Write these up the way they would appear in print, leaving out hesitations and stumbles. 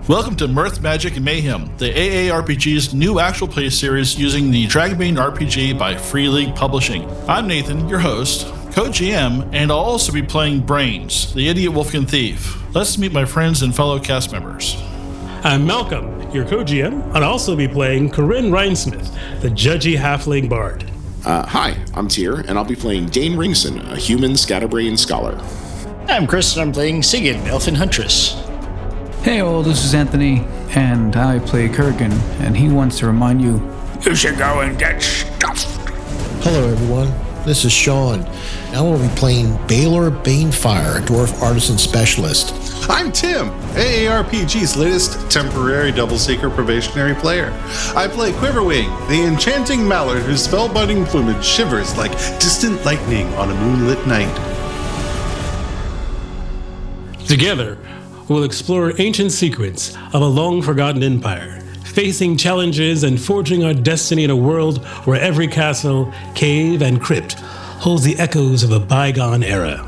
Welcome to Mirth, Magic, and Mayhem, the AARPG's new actual play series using the Dragonbane RPG by Free League Publishing. I'm Nathan, your host, co-GM, and I'll also be playing Brains, the idiot Wolfkin thief. Let's meet my friends and fellow cast members. I'm Malcolm, your co-GM. I'll also be playing Karyn Rinesmith, the judgy halfling bard. Hi, I'm Tyr, and I'll be playing Dane Ringson, a human scatterbrain scholar. I'm Chris, and I'm playing Sigyn, Elven Huntress. Hey all, this is Anthony, and I play Korgan, and he wants to remind you, you should go and get stuffed. Hello everyone, this is Sean, and I will be playing Balor Banefire, a dwarf artisan specialist. I'm Tim, AARPG's latest temporary double seeker probationary player. I play Quiverwing, the enchanting Mallard whose spellbinding plumage shivers like distant lightning on a moonlit night. Together, we'll explore ancient secrets of a long-forgotten empire, facing challenges and forging our destiny in a world where every castle, cave, and crypt holds the echoes of a bygone era.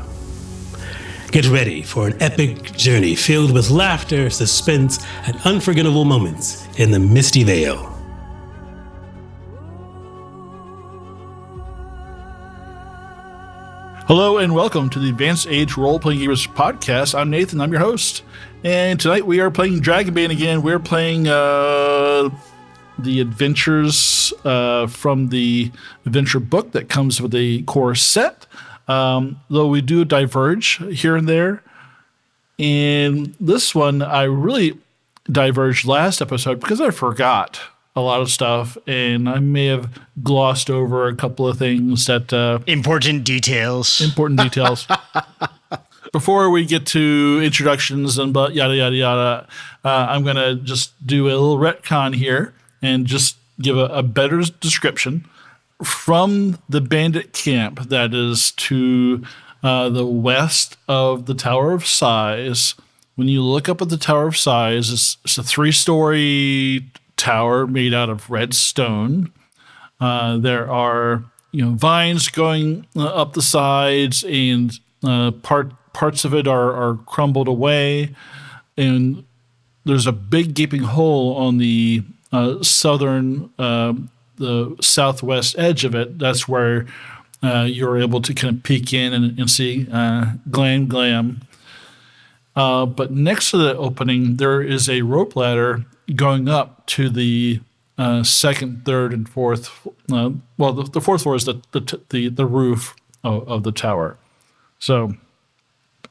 Get ready for an epic journey filled with laughter, suspense, and unforgettable moments in the Misty Vale. Hello and welcome to the Advanced Age Role-Playing Gamers Podcast. I'm Nathan, I'm your host. And tonight we are playing Dragonbane again. We're playing the adventures from the adventure book that comes with the core set. Though we do diverge here and there. And this one, I really diverged last episode because I forgot a lot of stuff, and I may have glossed over a couple of things that... Important details. Before we get to introductions and yada, yada, yada, I'm going to just do a little retcon here and just give a better description. From the bandit camp that is to the west of the Tower of Sighs, when you look up at the Tower of Sighs, it's a 3-story tower made out of red stone. There are vines going up the sides, and parts of it are crumbled away, and there's a big gaping hole on the southern the southwest edge of it. That's where you're able to kind of peek in and see Glam-Glam. But next to the opening, there is a rope ladder going up to the second, third, and fourth. The fourth floor is the roof of the tower. So,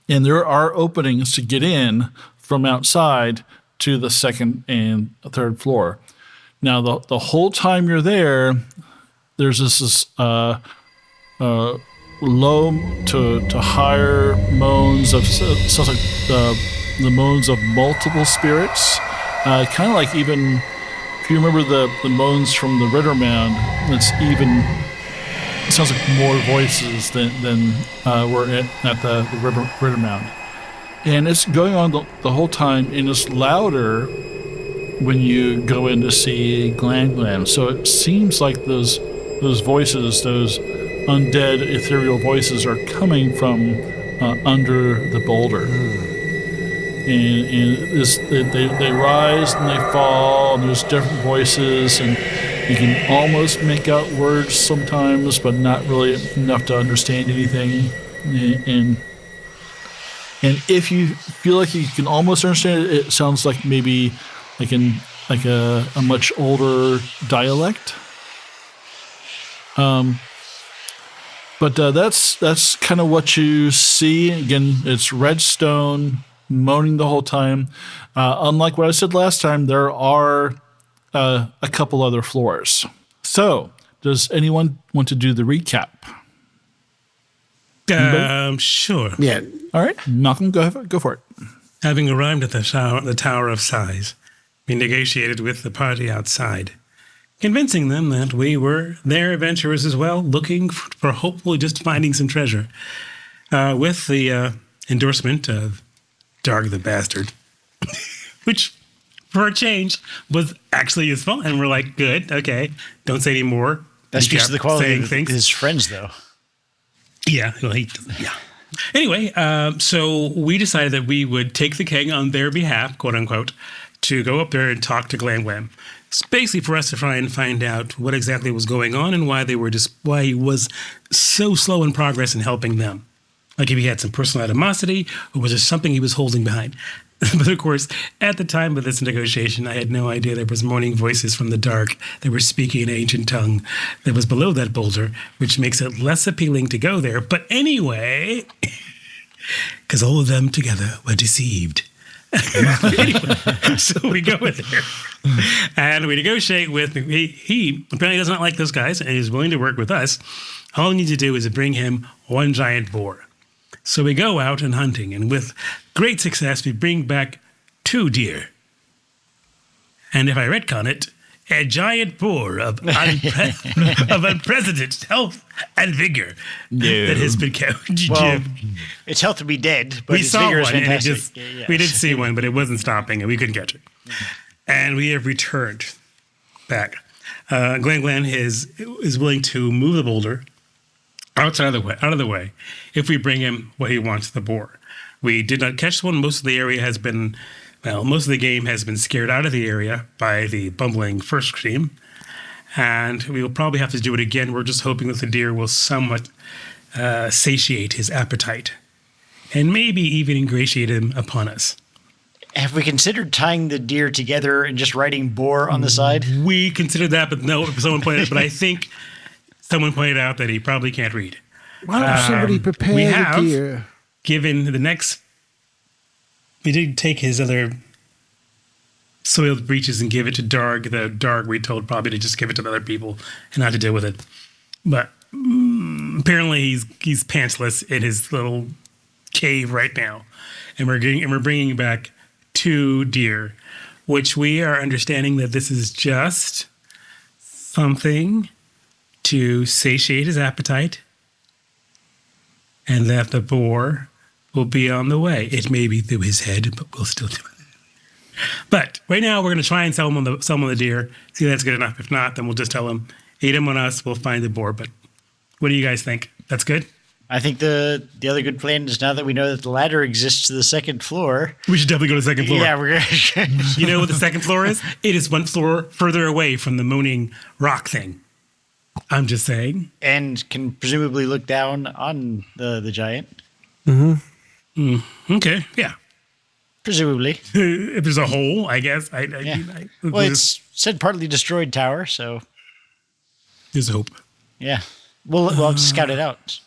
and there are openings to get in from outside to the second and third floor. Now, the whole time you're there, there's this low to higher moans of sounds like the moans of multiple spirits. Kind of like, even if you remember the moans from the Ritter Mound, it sounds like more voices than were at the Ritter Mound. And it's going on the whole time, and it's louder when you go in to see Glam-Glam. So it seems like those voices, those undead ethereal voices, are coming from under the boulder. And they rise and they fall, and there's different voices, and you can almost make out words sometimes, but not really enough to understand anything. And if you feel like you can almost understand it, it sounds like maybe like a much older dialect. But that's kind of what you see. Again, it's red stone, moaning the whole time. Unlike what I said last time, there are a couple other floors. So, does anyone want to do the recap? Sure. Yeah. All right, Malcolm, go for it. Having arrived at the Tower of Sighs, we negotiated with the party outside, convincing them that we were their adventurers as well, looking for hopefully just finding some treasure. With the endorsement of Darg the Bastard, which, for a change, was actually useful. And we're like, good, okay, don't say any more. That speaks to the quality of his friends, though. Yeah, well, Anyway, so we decided that we would take the king on their behalf, quote unquote, to go up there and talk to Glam-Glam. It's basically for us to try and find out what exactly was going on and why why he was so slow in progress in helping them. Like if he had some personal animosity, or was there something he was holding behind? But of course, at the time of this negotiation, I had no idea there was moaning voices from the dark that were speaking an ancient tongue that was below that boulder, which makes it less appealing to go there. But anyway, because all of them together were deceived. Anyway, so we go in there and we negotiate with he apparently does not like those guys and is willing to work with us. All we need to do is bring him one giant boar. So we go out and hunting, and with great success we bring back 2 deer, and if I retcon it, a giant boar of unprecedented health and vigor that has been kept. Well, its health would be dead, but We its saw vigor is one, and fantastic. we did see one, but it wasn't stopping, and we couldn't catch it. And we have returned back. Glam-Glam is willing to move the boulder out of the way, if we bring him what he wants, the boar. We did not catch one. Most of the game has been scared out of the area by the bumbling first team, and we will probably have to do it again. We're just hoping that the deer will somewhat satiate his appetite, and maybe even ingratiate him upon us. Have we considered tying the deer together and just writing boar on the side? We considered that, but no, I think someone pointed out that he probably can't read. Why don't somebody prepare the deer? Given the next, we did take his other soiled breeches and give it to Darg. The Darg we told probably to just give it to other people and not to deal with it. But apparently he's pantsless in his little cave right now, and we're bringing back 2 deer, which we are understanding that this is just something to satiate his appetite, and that the boar will be on the way. It may be through his head, but we'll still do it. But right now, we're going to try and sell him on the deer. See if that's good enough. If not, then we'll just tell him, eat him on us. We'll find the boar. But what do you guys think? That's good? I think the other good plan is, now that we know that the ladder exists to the 2nd floor. We should definitely go to the 2nd floor. Yeah, we're going to. You know what the 2nd floor is? It is 1 floor further away from the moaning rock thing. I'm just saying. And can presumably look down on the giant. Okay, yeah. Presumably. If there's a hole, I guess. Well, it's said partly destroyed tower, so. There's hope. Yeah. We'll have to scout it out.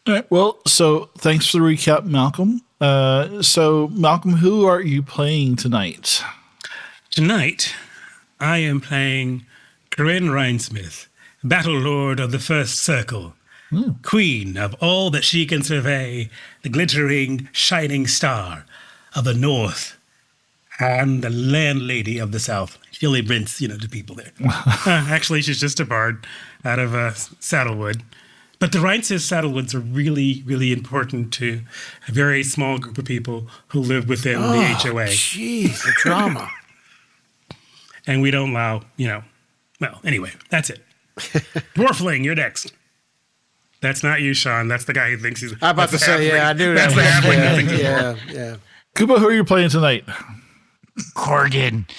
All right. Well, so thanks for the recap, Malcolm. So, Malcolm, who are you playing tonight? Tonight, I am playing Karyn Rhinesmith, Battle Lord of the First Circle, Queen of all that she can survey, the glittering, shining star of the North, and the landlady of the South. She only rents, to people there. Actually, she's just a bard out of Saddlewood. But the Rhinesmith Saddlewoods are really, really important to a very small group of people who live within the HOA. Jeez, the drama. And we don't allow, well, anyway, that's it. Dwarfling, you're next. That's not you, Sean. That's the guy who thinks he's. I'm about to say, yeah, I knew that. That's the halfling. Yeah. Kuba, who are you playing tonight? Korgan.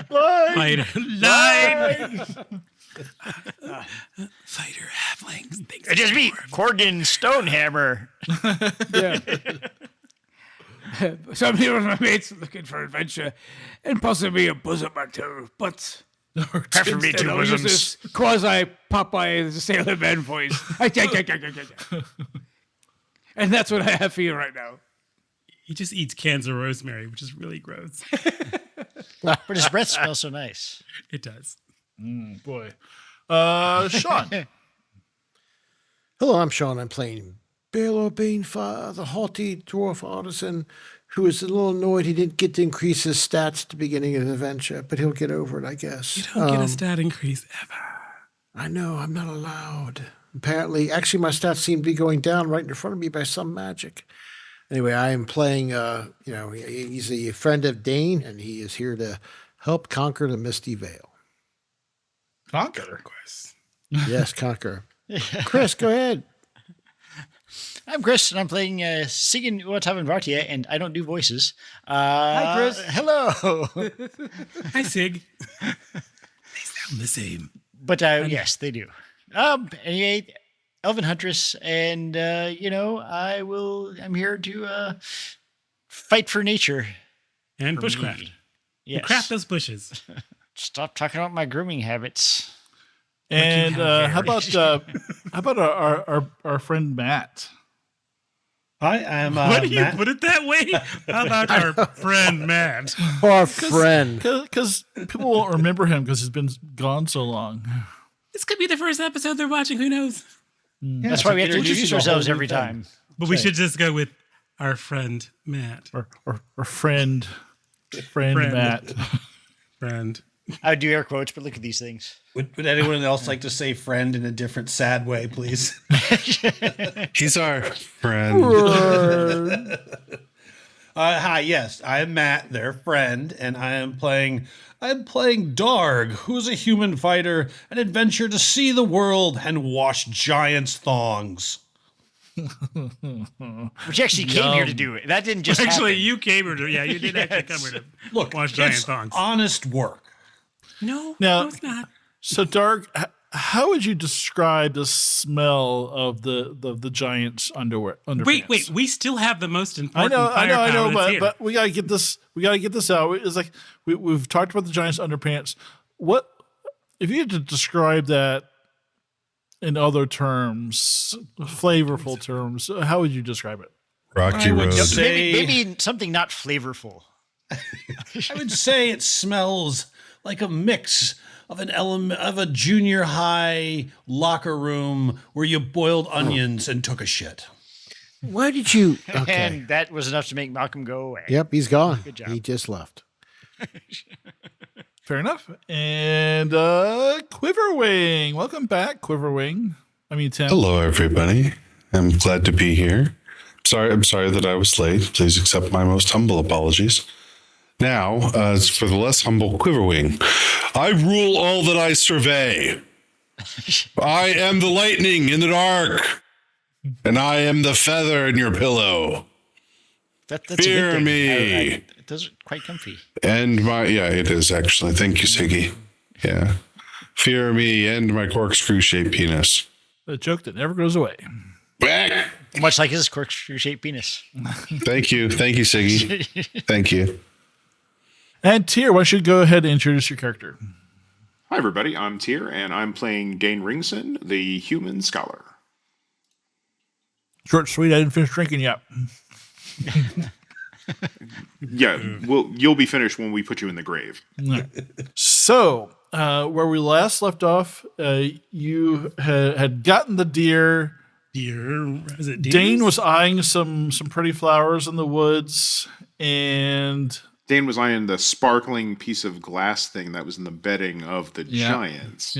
Fighter. Fighter halflings. It just me, Korgan Stonehammer. Some here are my mates looking for adventure and possibly a bosom or two, but Preferably 2 I'll use bosoms. this quasi Popeye Sailor Man voice. And that's what I have for you right now. He just eats cans of rosemary, which is really gross. But his breath smells so nice. It does. Boy. Sean. Hello, I'm Sean. I'm playing Balor Banefire, the haughty dwarf artisan who is a little annoyed he didn't get to increase his stats at the beginning of the adventure, but he'll get over it, I guess. You don't get a stat increase ever. I know, I'm not allowed. Apparently, actually, my stats seem to be going down right in front of me by some magic. Anyway, I am playing, he's a friend of Dane, and he is here to help conquer the Misty Vale. Conquer. Yes, conquer. Chris, go ahead. I'm Chris, and I'm playing Sigyn Vartia, and I don't do voices. Hi, Chris. Hello. Hi, Sig. They sound the same. But yes, they do. Anyway, Elven Huntress, and I'm here to fight for nature And for bushcraft. me. Yes. Craft those bushes. Stop talking about my grooming habits. And how about our friend Matt? Hi, I'm Why do you Matt. put it that way? How about our friend Matt? Our friend. Because people won't remember him because he's been gone so long. This could be the first episode they're watching. Who knows? That's why we have to introduce ourselves every time. But we should just go with our friend Matt. Or friend Matt. Friend. I would do air quotes, but look at these things. Would anyone else like to say friend in a different sad way, please? He's our friend. Hi, yes, I am Matt, their friend, and I'm playing Darg, who's a human fighter, an adventure to see the world and wash giants' thongs. Which actually came here to do it. That didn't just Actually, happen. you came here to, you did actually come here to Look, wash giant it's thongs. honest work. No, Now- it's not. So, Dark, how would you describe the smell of the giant's underwear? Wait, we still have the most I important know, firepower that's here. but we gotta get this. We gotta get this out. It's like we've talked about the giant's underpants. What if you had to describe that in other terms, flavorful terms? How would you describe it? Rocky I would Road. say- Maybe something not flavorful. I would say it smells like a mix of an element of a junior high locker room where you boiled onions and took a shit. Why did you? Okay. And that was enough to make Malcolm go away. Yep, he's gone. Good job. He just left. Fair enough. And Quiverwing, welcome back, Quiverwing. I mean, Tim. Hello, everybody. I'm glad to be here. I'm sorry that I was late. Please accept my most humble apologies. Now, as for the less humble Quiverwing, I rule all that I survey. I am the lightning in the dark, and I am the feather in your pillow. That's Fear a good thing. me. Those are quite comfy. And it is actually. Thank you, Siggy. Yeah. Fear me and my corkscrew-shaped penis. A joke that never goes away. Back. Much like his corkscrew-shaped penis. Thank you, Siggy. Thank you. And Tyr, why don't you go ahead and introduce your character? Hi, everybody. I'm Tyr, and I'm playing Dane Ringson, the human scholar. Short, sweet. I didn't finish drinking yet. Yeah, you'll be finished when we put you in the grave. So, where we last left off, you had gotten the deer. Is it deers? Dane was eyeing some pretty flowers in the woods, and Dane was eyeing the sparkling piece of glass thing that was in the bedding of the giants.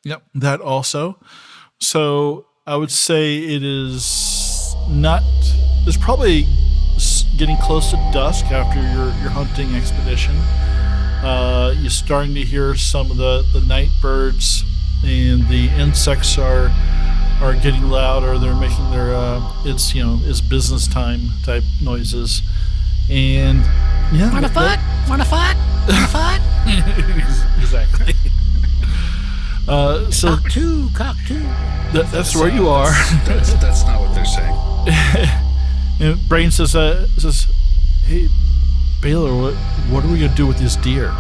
Yep, that also. So I would say it is not. It's probably getting close to dusk after your hunting expedition. You're starting to hear some of the night birds, and the insects are getting louder. They're making their it's business time type noises, and yeah. Wanna fight? Exactly. So Cock two. that's where you are. That's not what they're saying. And Brain says, "Hey, Balor, what are we gonna do with this deer?"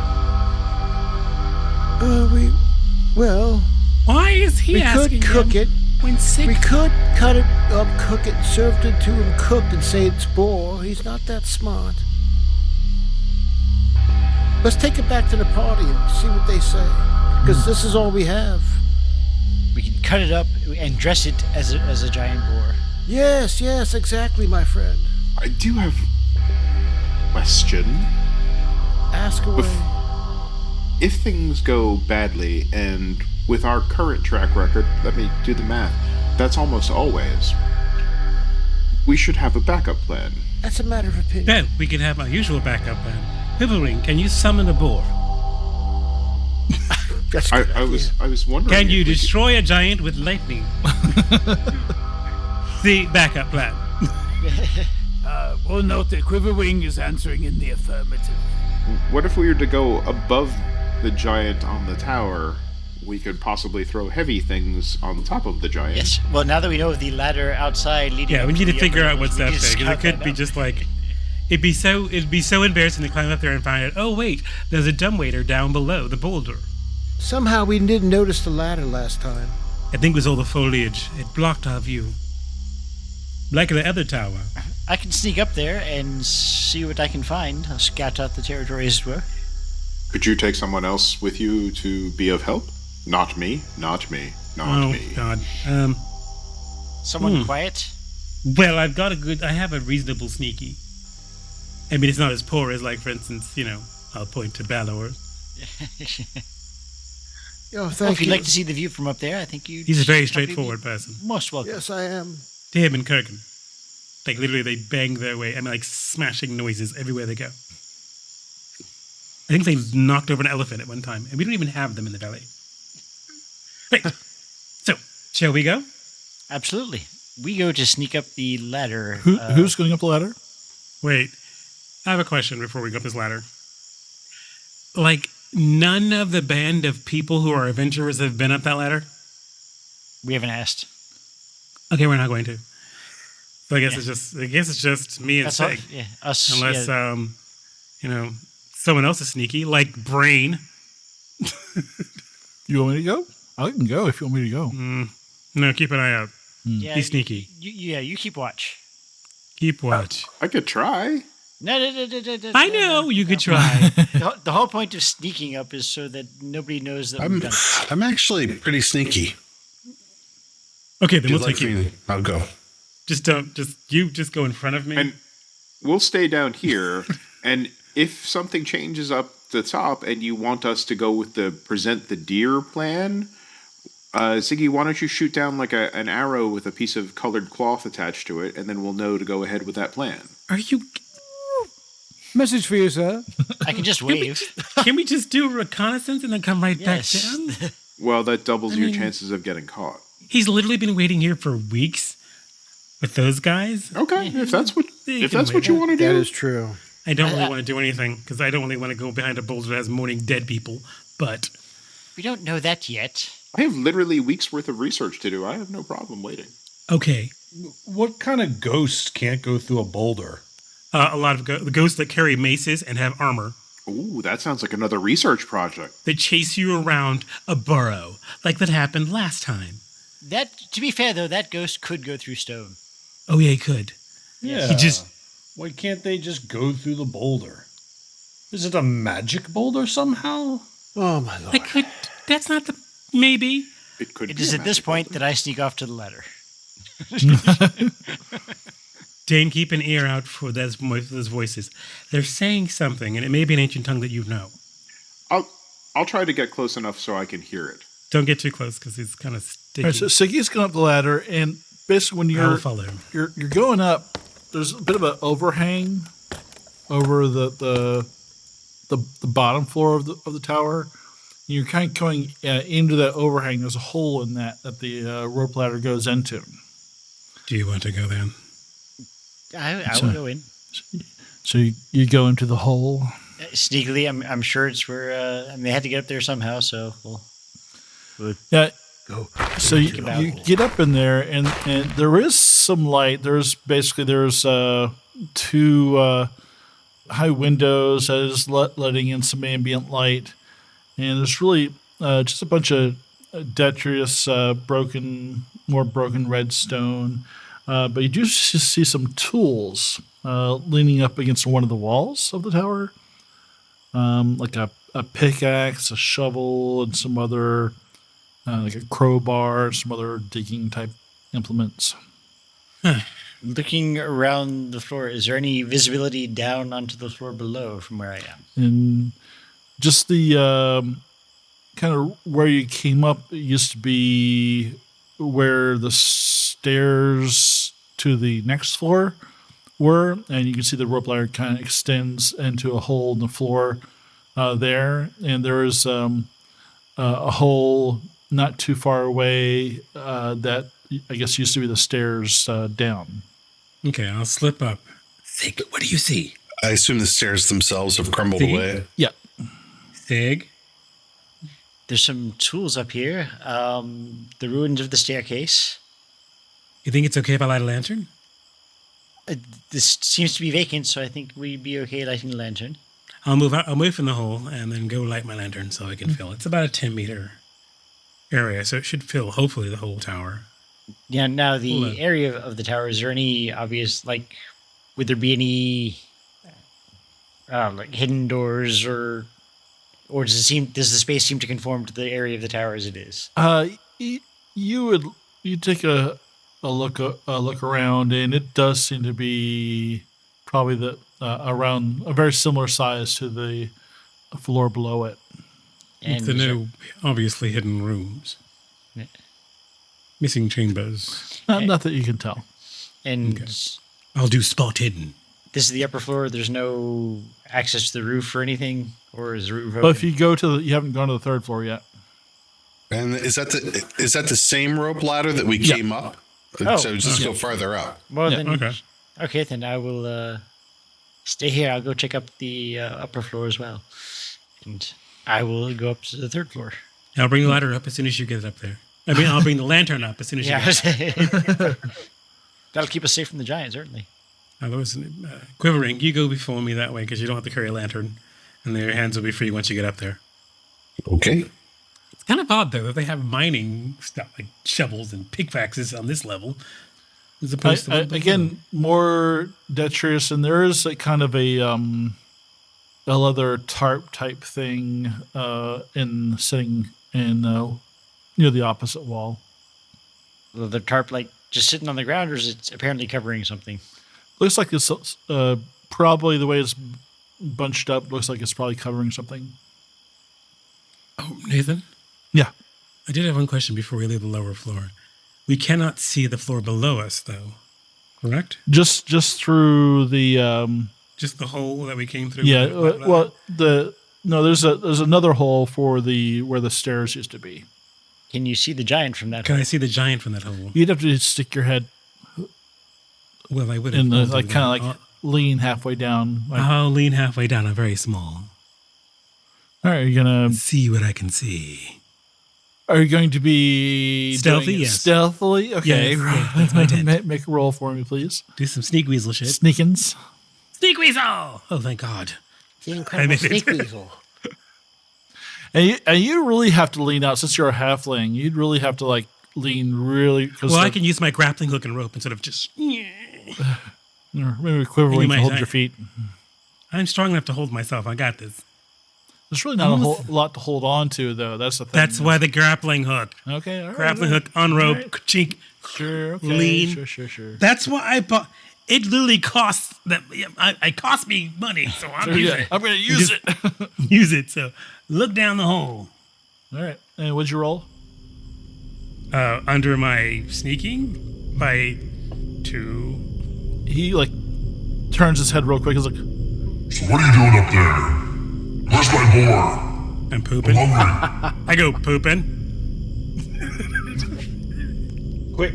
Why is he We asking could cook him it. when sick? We could cut it up, cook it, served it to him cooked, and say it's boar. He's not that smart. Let's take it back to the party and see what they say. Because this is all we have. We can cut it up and dress it as a giant boar. Yes, exactly, my friend. I do have a question. Ask away. If things go badly, and with our current track record, let me do the math, that's almost always, we should have a backup plan. That's a matter of opinion. Then we can have our usual backup plan. Quiverwing, can you summon a boar? That's a good I idea. was wondering. Can you if we could- destroy a giant with lightning? The backup plan. We'll note that Quiverwing is answering in the affirmative. What if we were to go above the giant on the tower? We could possibly throw heavy things on top of the giant. Yes. Well, now that we know of the ladder outside leading. Yeah, up we need to the figure upper out what's levels, that we need to thing. 'Cause it scout could that be out. just like it'd be so embarrassing to climb up there and find out. Oh wait, there's a dumbwaiter down below the boulder. Somehow we didn't notice the ladder last time. I think it was all the foliage. It blocked our view. Like the other tower. I can sneak up there and see what I can find. I'll scout out the territory as it were. Could you take someone else with you to be of help? Not me. Not me. Not Oh me. God. Someone quiet. Well, I have a reasonable sneaky. I mean, it's not as poor as, like, for instance, I'll point to Balor. Oh, Well, thank if you'd you. like to see the view from up there, I think you. He's a very straightforward person. Most welcome. Yes, I am. To him and Korgan. Like, literally, they bang their way. I mean, like, smashing noises everywhere they go. I think they knocked over an elephant at one time, and we don't even have them in the valley. Right. So, shall we go? Absolutely. We go to sneak up the ladder. Who's going up the ladder? Wait. I have a question before we go up this ladder. Like, none of the band of people who are adventurers have been up that ladder? We haven't asked. Okay, we're not going to. So I guess it's just me and That's all. Sig. Yeah, us. Unless yeah. someone else is sneaky, like Brain. You want me to go? I can go if you want me to go. No, keep an eye out. Yeah, Be sneaky. You keep watch. Keep watch. I could try. No. I know you could try. The whole point of sneaking up is so that nobody knows that we've done it. I'm actually pretty sneaky. Okay, then If you'd we'll like take you. me, I'll go. Just go in front of me. And we'll stay down here. And if something changes up the top and you want us to go with the present the deer plan, Ziggy, why don't you shoot down like an arrow with a piece of colored cloth attached to it, and then we'll know to go ahead with that plan. Are you? Message for you, sir. I can just wave. Can we just do a reconnaissance and then come right Yes. back down? Well, that doubles your chances of getting caught. He's literally been waiting here for weeks with those guys. Okay, if that's what They if can that's what wait. you want to That do. is true. I don't really want to do anything because I don't really want to go behind a boulder that has mourning dead people. But We don't know that yet. I have literally weeks worth of research to do. I have no problem waiting. okay, What kind of ghosts can't go through a boulder? a lot of the ghosts that carry maces and have armor Ooh, that sounds like another research project. that chase you around a burrow, like that happened last time. That, to be fair though, that ghost could go through stone. Oh yeah, he could. Yeah. He just Why can't they just go through the boulder? Is it a magic boulder somehow? Oh, my Lord. I could. That's not the maybe. It could. It be is a at this magic point boulder. that I sneak off to the ladder. Dane, keep an ear out for those voices. They're saying something, and it may be an ancient tongue that you know. I'll try to get close enough so I can hear it. Don't get too close because he's kind of sticky. All right, so Siggy's going up the ladder, and basically when I'll you're follow him. you're going up, there's a bit of an overhang over the bottom floor of the tower. And you're kind of going into that overhang. There's a hole in that the rope ladder goes into. Do you want to go then? I will go in. So you go into the hole. Sneakily, I'm sure it's where they had to get up there somehow, so we'll Yeah. go. So you get up in there, and there is some light. There's two high windows that is letting in some ambient light, and there's really just a bunch of detritus, broken redstone. But you do see some tools leaning up against one of the walls of the tower, like a pickaxe, a shovel, and some other, like a crowbar, some other digging type implements. Looking around the floor, is there any visibility down onto the floor below from where I am? And just the kind of where you came up, it used to be where the stairs to the next floor were, and you can see the rope ladder kind of extends into a hole in the floor there, and there is a hole not too far away that I guess used to be the stairs down. Okay, I'll slip up. Sig, what do you see? I assume the stairs themselves have crumbled away. Yeah. Sig? There's some tools up here. The ruins of the staircase. You think it's okay if I light a lantern? This seems to be vacant, so I think we'd be okay lighting the lantern. I'll move from the hole and then go light my lantern so I can fill. It's about a 10-meter area, so it should fill, hopefully, the whole tower. Yeah, now the area of the tower, is there any obvious, like, would there be any, like, hidden doors or does the space seem to conform to the area of the tower as it is? You take a look around, and it does seem to be probably around a very similar size to the floor below it. And the no obviously hidden rooms. Yeah. Missing chambers. Not that you can tell. And okay. I'll do spot hidden. This is the upper floor. There's no access to the roof or anything, or is the roof open? Well, if you go you haven't gone to the third floor yet. And is that the same rope ladder that we came up? So just go farther up. Well, then, okay, then I will stay here. I'll go check up the upper floor as well, and I will go up to the third floor. I'll bring the ladder up as soon as you get it up there. I mean, I'll bring the lantern up as soon as you get it up. That'll keep us safe from the giant, certainly. Otherwise, Quiverwing, you go before me that way because you don't have to carry a lantern, and your hands will be free once you get up there. Okay. It's kind of odd, though, that they have mining stuff like shovels and pickaxes on this level, as opposed to again more detritus, and there is a kind of a leather tarp type thing sitting in near the opposite wall. The tarp, like, just sitting on the ground, or is it apparently covering something? Looks like it's probably the way it's bunched up. Looks like it's probably covering something. Oh, Nathan? Yeah. I did have one question before we leave the lower floor. We cannot see the floor below us, though. Correct? Just through the just the hole that we came through. Yeah. There's another hole for where the stairs used to be. Can you see the giant from that hole? hole? I see the giant from that hole? You'd have to stick your head. Well, I would have. Lean halfway down. I'll lean halfway down. I'm very small. All right, you're gonna see what I can see. Are you going to be stealthy? Yes. Stealthily? Okay. Yes, that's my tent. Make a roll for me, please. Do some sneak weasel shit. Sneakins. Sneak weasel! Oh, thank God. The incredible sneak weasel. And you really have to lean out since you're a halfling. You'd really have to lean really. Well, I can use my grappling hook and rope instead of just. Maybe Quiverwing to hold your feet. I'm strong enough to hold myself. I got this. There's really not a lot to hold on to, though. That's the thing. That's why the grappling hook. Okay, all right. Grappling hook on rope, chink. Sure, okay. Lean. Sure. That's why I bought. It literally costs that. It cost me money, so I'm using it. I'm going to use it. Use it. So look down the hole. All right. And what'd you roll? Under my sneaking by 2. He turns his head real quick. He's like, "So what are you doing up there? Where's my boar? I'm pooping. I'm hungry." I go pooping.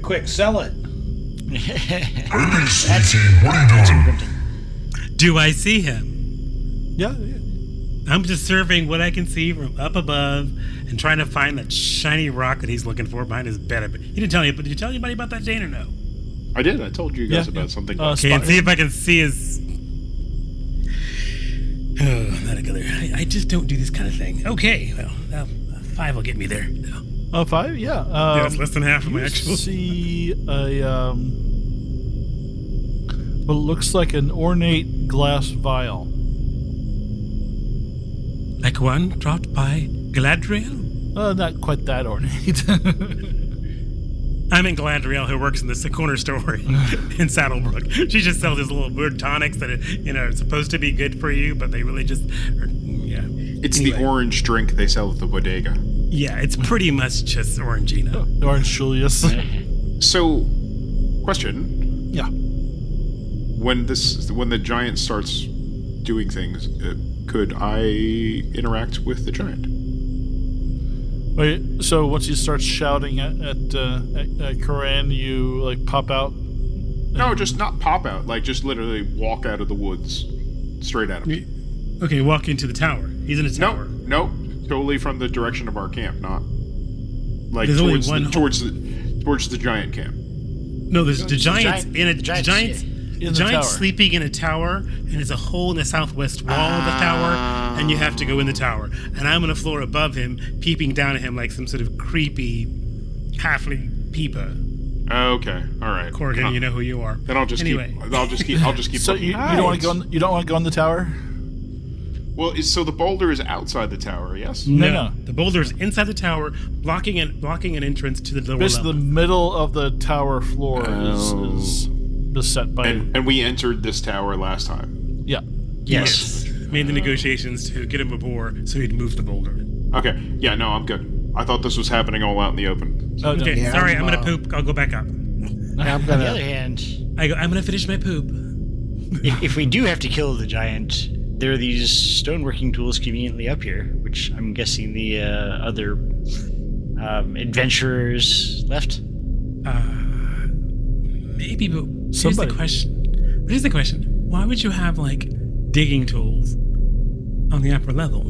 Quick, sell it. Hey, sneaky, what are you doing? Do I see him? Yeah. I'm just surveying what I can see from up above and trying to find that shiny rock that he's looking for behind his bed. He didn't tell you, but did you tell anybody about that, Dane, or no? I did. I told you guys about something. Okay, and see if I can see his. Oh, not a good. I just don't do this kind of thing. Okay, well, 5 will get me there. No. Oh, 5? Yeah. Yeah, it's less than half of my actual. See a what looks like an ornate glass vial. Like one dropped by Galadriel? Not quite that ornate. I'm in Galadriel, who works in the corner store in Saddlebrook. She just sells these little weird tonics that are supposed to be good for you, but they really just It's the orange drink they sell at the bodega. Yeah, it's pretty much just Orangina. Orange Julius. So, question. Yeah. When the giant starts doing things, could I interact with the giant? Wait, so once he starts shouting at Karyn, you like pop out? No, just not pop out. Like just literally walk out of the woods, straight at him. Okay, walk into the tower. He's in a tower. Nope. Totally from the direction of our camp, not like There's towards only towards the giant camp. No, there's the giant's in a giant's sleeping in a tower, and there's a hole in the southwest wall of the tower, and you have to go in the tower. And I'm on the floor above him, peeping down at him like some sort of creepy halfling peeper. Okay, all right. Korgan, you know who you are. Then I'll just keep. So you don't want to go? You don't want to go in the tower? Well, so the boulder is outside the tower, yes? No. The boulder is inside the tower, blocking an entrance to the lower Basically, level. the middle of the tower floor is beset by. And we entered this tower last time. Yeah. Yes. Made the negotiations to get him aboard so he'd move the boulder. Okay. Yeah. No, I'm good. I thought this was happening all out in the open. Oh, no. Okay. Yeah, Sorry, I'm gonna poop. I'll go back up. On the other hand, I'm gonna finish my poop. if we do have to kill the giant, there are these stoneworking tools conveniently up here, which I'm guessing the other adventurers left. Maybe, but here's Somebody. the question. Here's the question. Why would you have, like, digging tools on the upper level?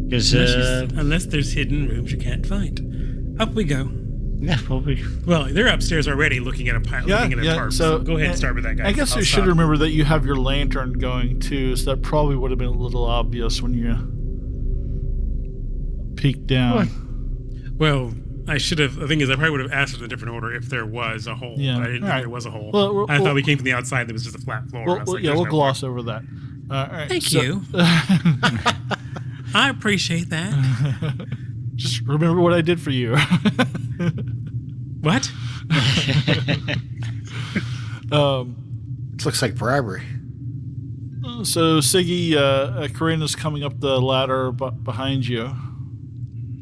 Because Unless there's hidden rooms you can't find. Up we go. yeah, Well, they're upstairs already looking at a pile, looking at a tarp. So go ahead and start with that guy. I guess you should remember that you have your lantern going too, so that probably would have been a little obvious when you peeked down. Well, I should have. The thing is, I probably would have asked in a different order if there was a hole. Yeah. But I didn't All think right. there was a hole. Well, I thought we came from the outside. There was just a flat floor. I was like, We'll there's no gloss over that. All right, Thank so- you. I appreciate that. Just remember what I did for you. What? It looks like bribery. So Siggy, Karyn is coming up the ladder behind you.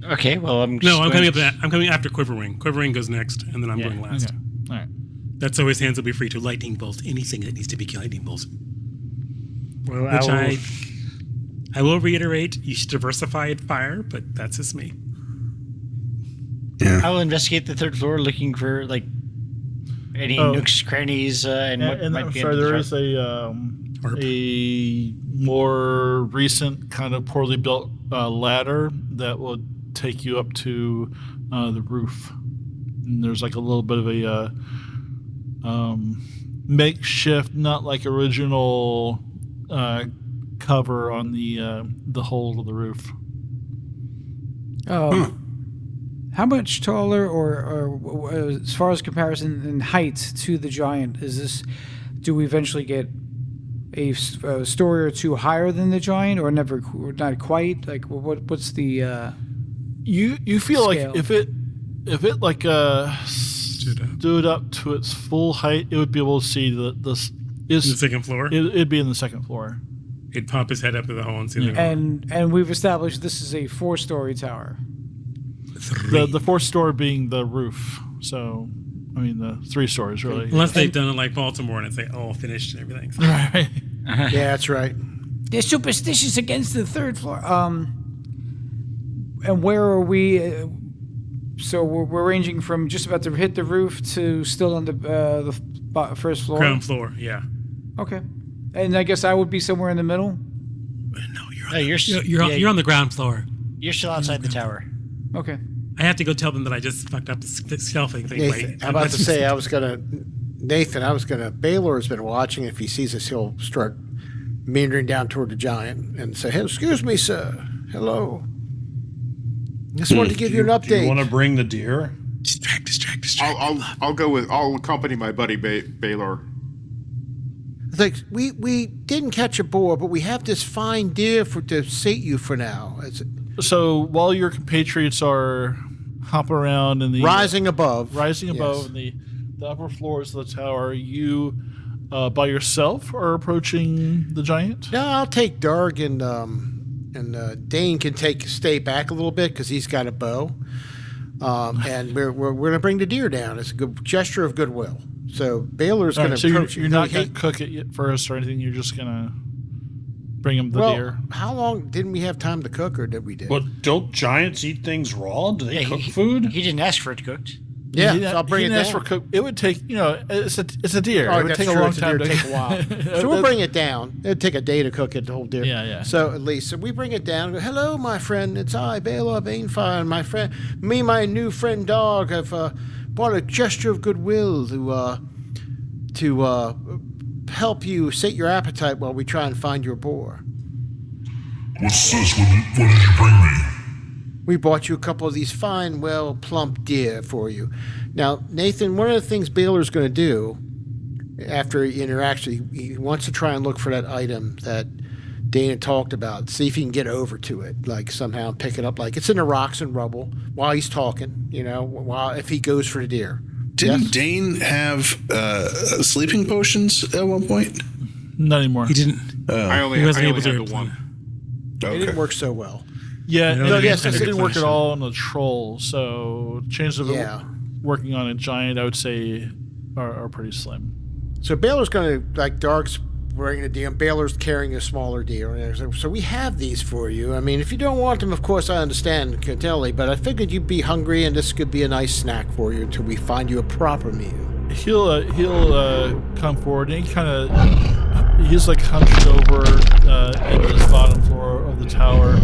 okay. Well, I'm coming up that. I'm coming after Quiverwing. Quiverwing goes next, and then I'm going last. Okay. All right. That's always hands will be free to lightning bolt anything that needs to be lightning bolt. Well, Which I will reiterate, you should diversify at fire, but that's just me. I will investigate the third floor, looking for like any nooks, crannies, and what And might I'm be. sorry, under the there top. is a more recent kind of poorly built ladder that will take you up to the roof. And there's like a little bit of a makeshift, not like original cover on the hole of the roof. How much taller, or as far as comparison in height to the giant, is this? Do we eventually get a story or two higher than the giant, or never? Not quite. Like, what's the? You feel Scale. like if it like stood up to its full height, it would be able to see the The second floor? It'd be in the second floor. He'd pop his head up to the hole and see the hole. And we've established this is a 4-story tower. The fourth story being the roof. So, I mean, the 3 stories really. Unless they've done it like Baltimore and it's like all finished and everything. So. Right. Yeah, that's right. They're superstitious against the 3rd floor. And where are we? So we're ranging from just about to hit the roof to still on the first floor. Ground floor, yeah. Okay. And I guess I would be somewhere in the middle. No, you're you're on the ground floor. You're still outside the tower. Okay. I have to go tell them that I just fucked up the shelving thing. Nathan, I'm about to say Balor has been watching. If he sees us, he'll start meandering down toward the giant and say, hey, excuse me, sir. Hello. Just wanted to give you an update. Do you want to bring the deer? Distract. I'll accompany my buddy Balor. It's like, we didn't catch a boar, but we have this fine deer to sate you for now. So while your compatriots are hopping around in the rising above in the upper floors of the tower, you by yourself are approaching the giant? No, I'll take Darg and Dane can stay back a little bit because he's got a bow. And we're going to bring the deer down. It's a good gesture of goodwill. So Balor's going to approach. You're not going to cook it yet first or anything. You're just going to bring him the deer. How long didn't we have time to cook, or did we do? But don't giants eat things raw? Do they cook he, food? He didn't ask for it cooked. Yeah, He so I'll bring it didn't ask down. for cook. It would take, it's a deer. Oh, it would that's take true. a long It's a time deer, to take a while. So we'll bring it down. It'd take a day to cook it, the whole deer. Yeah. So at least, so we bring it down. Go, hello, my friend. It's I, Balor Banefire, and my friend, my new friend Dog, have brought a gesture of goodwill to help you sate your appetite while we try and find your boar. What's this? What did you bring me? We bought you a couple of these fine, well, plump deer for you. Now, Nathan, one of the things Balor's going to do after interaction, he wants to try and look for that item that Dane talked about, see if he can get over to it, like somehow pick it up, like it's in the rocks and rubble while he's talking, while if he goes for the deer. Didn't Dane have sleeping potions at one point? Not anymore. He didn't. I only He wasn't had able to the reply. one. It didn't work so well. Yeah, No, yes, yes, it didn't work at question. all on the troll. So chances of Yeah. it working on a giant, I would say, are pretty slim. So Balor's going to, like Dark's bringing a deer, and Balor's carrying a smaller deer. So we have these for you. I mean, if you don't want them, of course, I understand, Cantelli, but I figured you'd be hungry, and this could be a nice snack for you until we find you a proper meal. He'll come forward and he's like hunched over into this bottom floor of the tower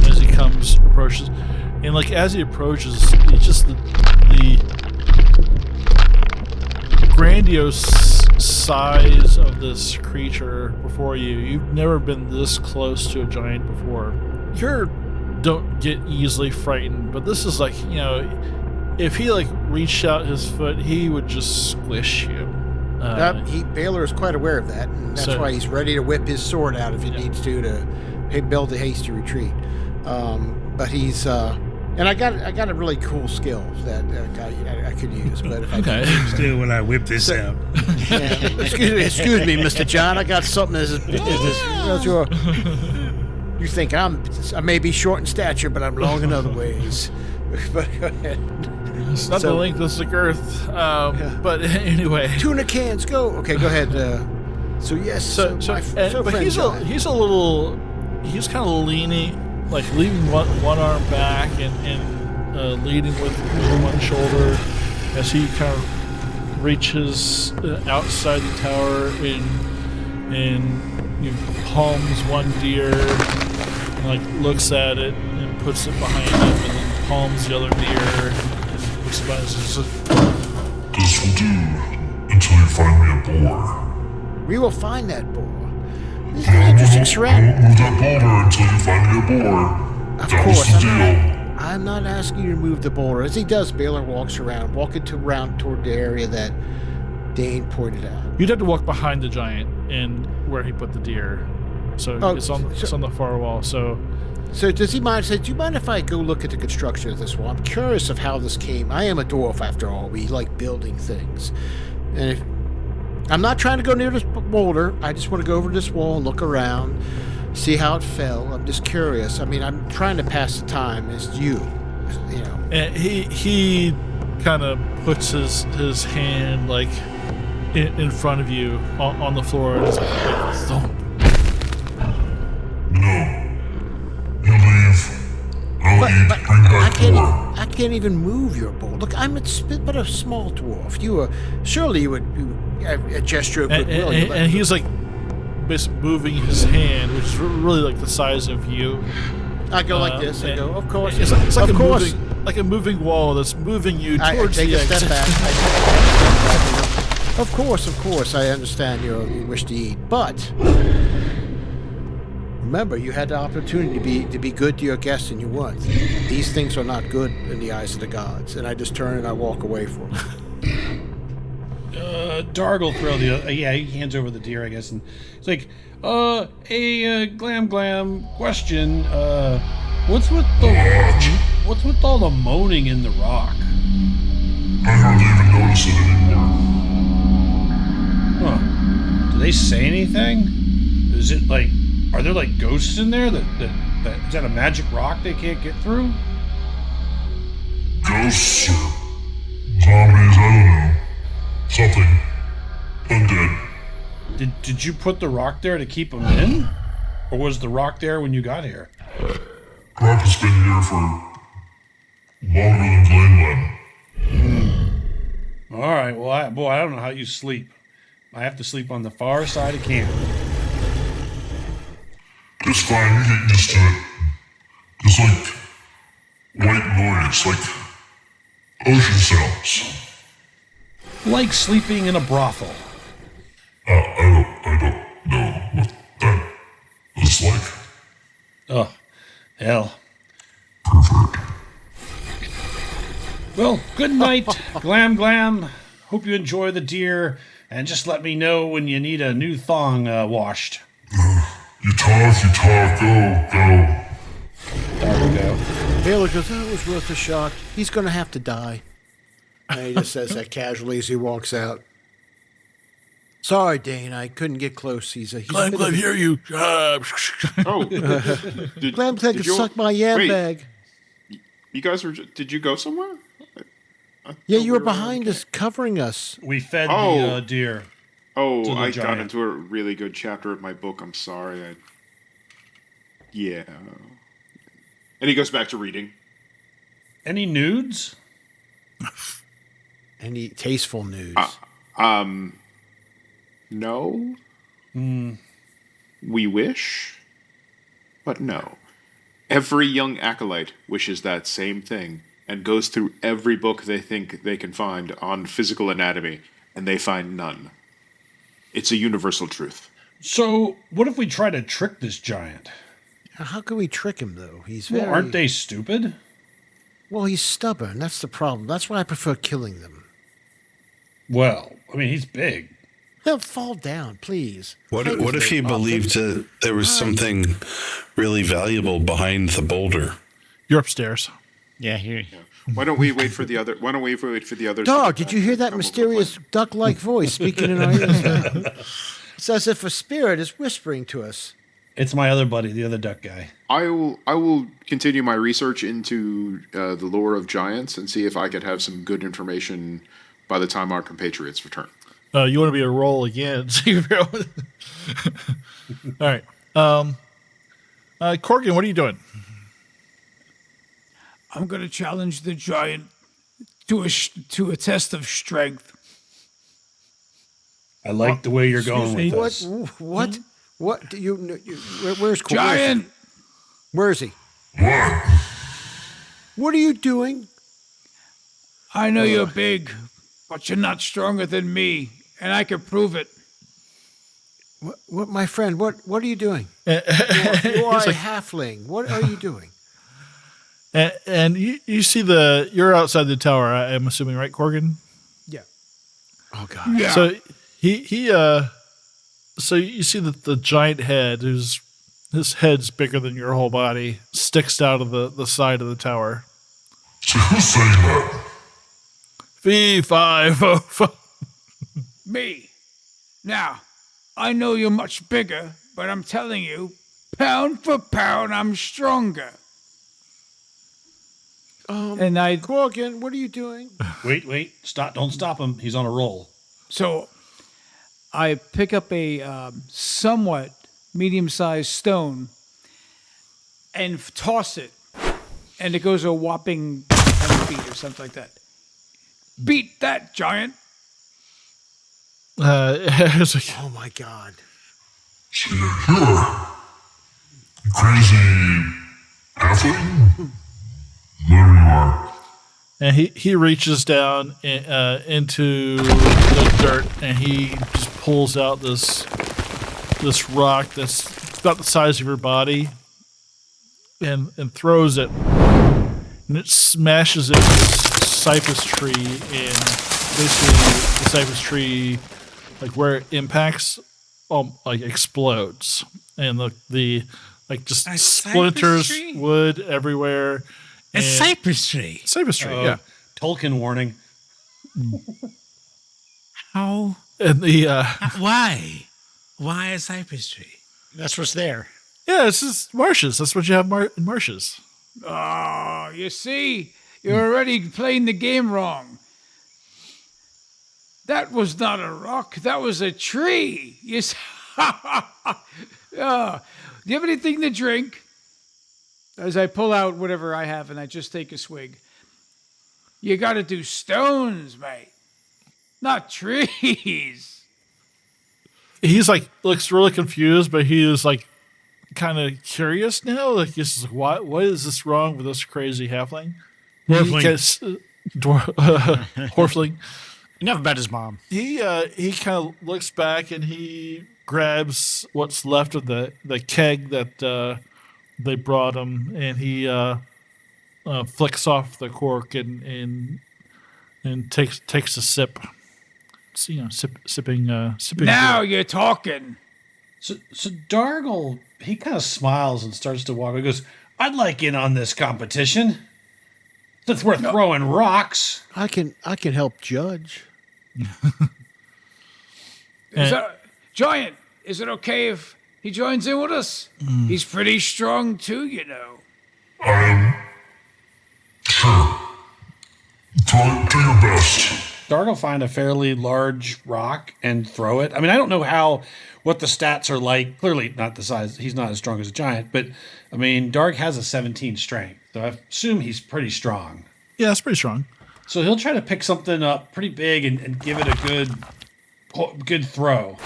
as he approaches, and like as he approaches, it's just the grandiose size of this creature before you. You've never been this close to a giant before. You don't get easily frightened, but this is like, if he like reached out his foot, he would just squish you. Balor is quite aware of that, and that's why he's ready to whip his sword out if he needs to build a hasty retreat. But he's and I got a really cool skill that I could use. But if I Still, when I whip this out. excuse me, Mr. John, I got something. You think I may be short in stature, but I'm long in other ways. But go ahead. It's not the length, it's the girth. But anyway, tuna cans, go. Okay, go ahead. But he's kind of leaning, like leaving one arm back and leading with one shoulder as he kind of reaches outside the tower and palms one deer and like looks at it and puts it behind him and then palms the other deer and looks behind it. This will do until you find me a boar. We will find that boar. This is an interesting surrounding. Move that boulder until you find me a boar. Of That course, was the deal. I'm not asking you to move the boulder. As he does, Balor walks around toward the area that Dane pointed out. You'd have to walk behind the giant and where he put the deer. So it's on the far wall. So does he mind? Do you mind if I go look at the construction of this wall? I'm curious of how this came. I am a dwarf after all. We like building things, and I'm not trying to go near this boulder. I just want to go over this wall and look around, see how it fell. I'm just curious. I mean, I'm trying to pass the time as you know. And he kind of puts his hand like in front of you on the floor and is like, thump. No. You leave. I'll eat. Bring back boar. I can't even move your bowl. Look, I'm but a small dwarf. Surely you would a gesture of goodwill. And he's like basically moving his hand, which is really like the size of you. I go like this. I go, of course. It's like of course. a moving wall that's moving you towards I take the a step exit. back. Of course, I understand you wish to eat, but remember, you had the opportunity to be good to your guests, and you weren't. These things are not good in the eyes of the gods, and I just turn and I walk away from them. Darg will throw he hands over the deer, I guess, and it's like, Glam-Glam question, what's with all the moaning in the rock? I hardly even notice it anymore. Huh. Do they say anything? Is it like, are there like ghosts in there that is that a magic rock they can't get through? Ghosts or zombies, I don't know. Something. Undead. Did you put the rock there to keep them in? Or was the rock there when you got here? Rock has been here for longer than Glam-Glam. All right. Well, I don't know how you sleep. I have to sleep on the far side of camp. It's fine, you get used to it. It's like white noise, like ocean sounds. Like sleeping in a brothel. I don't know what that is like. Oh, hell. Perfect. Well, good night, Glam-Glam. Hope you enjoy the deer, and just let me know when you need a new thong washed. You talk, go. There we go. Baylor goes, that was worth a shot. He's going to have to die. And he just says that casually as he walks out. Sorry, Dane, I couldn't get close. He's Glam, hear you. Oh, Glam could suck my yam bag. You guys were? Did you go somewhere? Yeah, you were behind us, covering us. We fed the deer. Oh, to the I giant. got into a really good chapter of my book. I'm sorry. Yeah. And he goes back to reading. Any nudes? Any tasteful news? No. We wish, but no. Every young acolyte wishes that same thing and goes through every book they think they can find on physical anatomy, and they find none. It's a universal truth. So, what if we try to trick this giant? How can we trick him, though? He's Well, aren't they stupid? Well, he's stubborn. That's the problem. That's why I prefer killing them. Well, I mean, he's big. They'll fall down, please. What if he believed that there was something really valuable behind the boulder? You're upstairs. Yeah, here. Why don't we wait for the other? Why don't we wait for the others? Dog, did you hear that mysterious duck-like voice speaking in our ears now? It's as if a spirit is whispering to us. It's my other buddy, the other duck guy. I will continue my research into the lore of giants and see if I could have some good information by the time our compatriots return. You want to be a roll again? All right. Korgan, what are you doing? I'm going to challenge the giant to a test of strength. I like the way you're going with this. What? What? Where's Giant! Where is he? What are you doing? I know you're big, but you're not stronger than me, and I can prove it. What, my friend? What are you doing? You are a halfling. What are you doing? And you see you're outside the tower, I'm assuming, right, Korgan? Yeah. Oh God. Yeah. So so you see that the giant head, his head's bigger than your whole body, sticks out of the side of the tower. So who's saying that? V5. Me. Now, I know you're much bigger, but I'm telling you, pound for pound, I'm stronger. And Korgan, what are you doing? Wait. Stop. Don't stop him. He's on a roll. So I pick up a somewhat medium-sized stone and toss it, and it goes a whopping 10 feet or something like that. Beat that, giant! It's like, Oh my God. So you're crazy halfling? There you are. and he reaches down into the dirt, and he just pulls out this rock that's about the size of your body, and throws it, and it smashes into this cypress tree, and basically the cypress tree, like where it impacts, like explodes, and the like just A splinters, cypress tree? wood everywhere. A cypress tree. Cypress tree, yeah. Tolkien warning. How? And the Why? Why a cypress tree? That's what's there. yeah, it's just marshes. That's what you have in marshes. Oh, you see, you're already playing the game wrong. That was not a rock. That was a tree. You Do you have anything to drink? As I pull out whatever I have and I just take a swig. You got to do stones, mate. Not trees. He's like, looks really confused, but he is like kind of curious now. Like, this is what is this wrong with this crazy halfling? Horfling. Enough about his mom. He kind of looks back and he grabs what's left of the keg that they brought him, and he flicks off the cork and takes a sip. So, sipping. Now you're talking. So Dargle, he kind of smiles and starts to walk. He goes, "I'd like in on this competition. Since we're throwing rocks, I can help judge." Giant, is it okay if he joins in with us? He's pretty strong too, you know. Sure. Do your best. Dargle will find a fairly large rock and throw it. I mean, I don't know what the stats are like. Clearly not the size. He's not as strong as a giant, but I mean, Darg has a 17 strength, so I assume he's pretty strong. Yeah, it's pretty strong. So he'll try to pick something up pretty big and give it a good throw.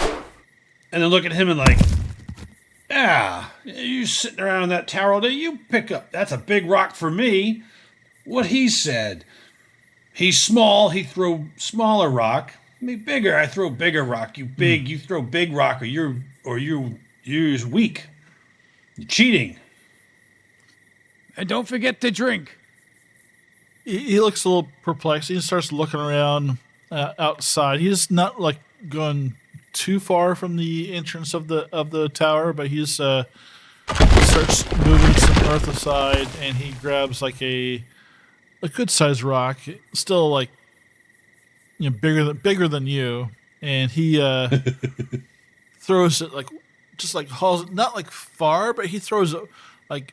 And then look at him and like, yeah, you sitting around that tower all day, you pick up. That's a big rock for me. What he said. He's small, he throw smaller rock. Me bigger, I throw bigger rock. You big, you throw big rock, or you're weak. You're cheating. And don't forget to drink. He looks a little perplexed. He starts looking around outside. He's not like going too far from the entrance of the tower, but he starts moving some earth aside, and he grabs like a good sized rock, still like bigger than you, and he throws it hauls it not like far, but he throws it like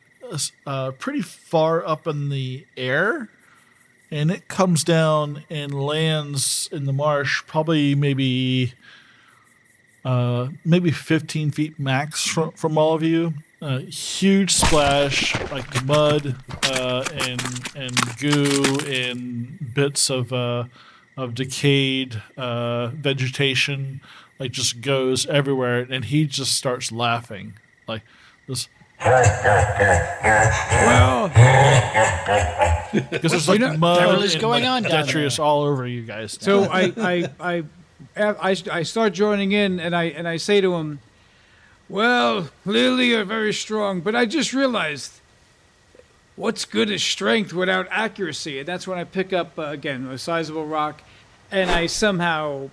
pretty far up in the air, and it comes down and lands in the marsh, probably maybe 15 feet max from all of you. Huge splash, like mud and goo and bits of decayed vegetation, like just goes everywhere, and he just starts laughing like this. Well, because there's like mud is and going like on down detritus all over you guys. so I start joining in, and I say to him, "Well, clearly you're very strong, but I just realized what's good is strength without accuracy." And that's when I pick up, again, a sizable rock, and I somehow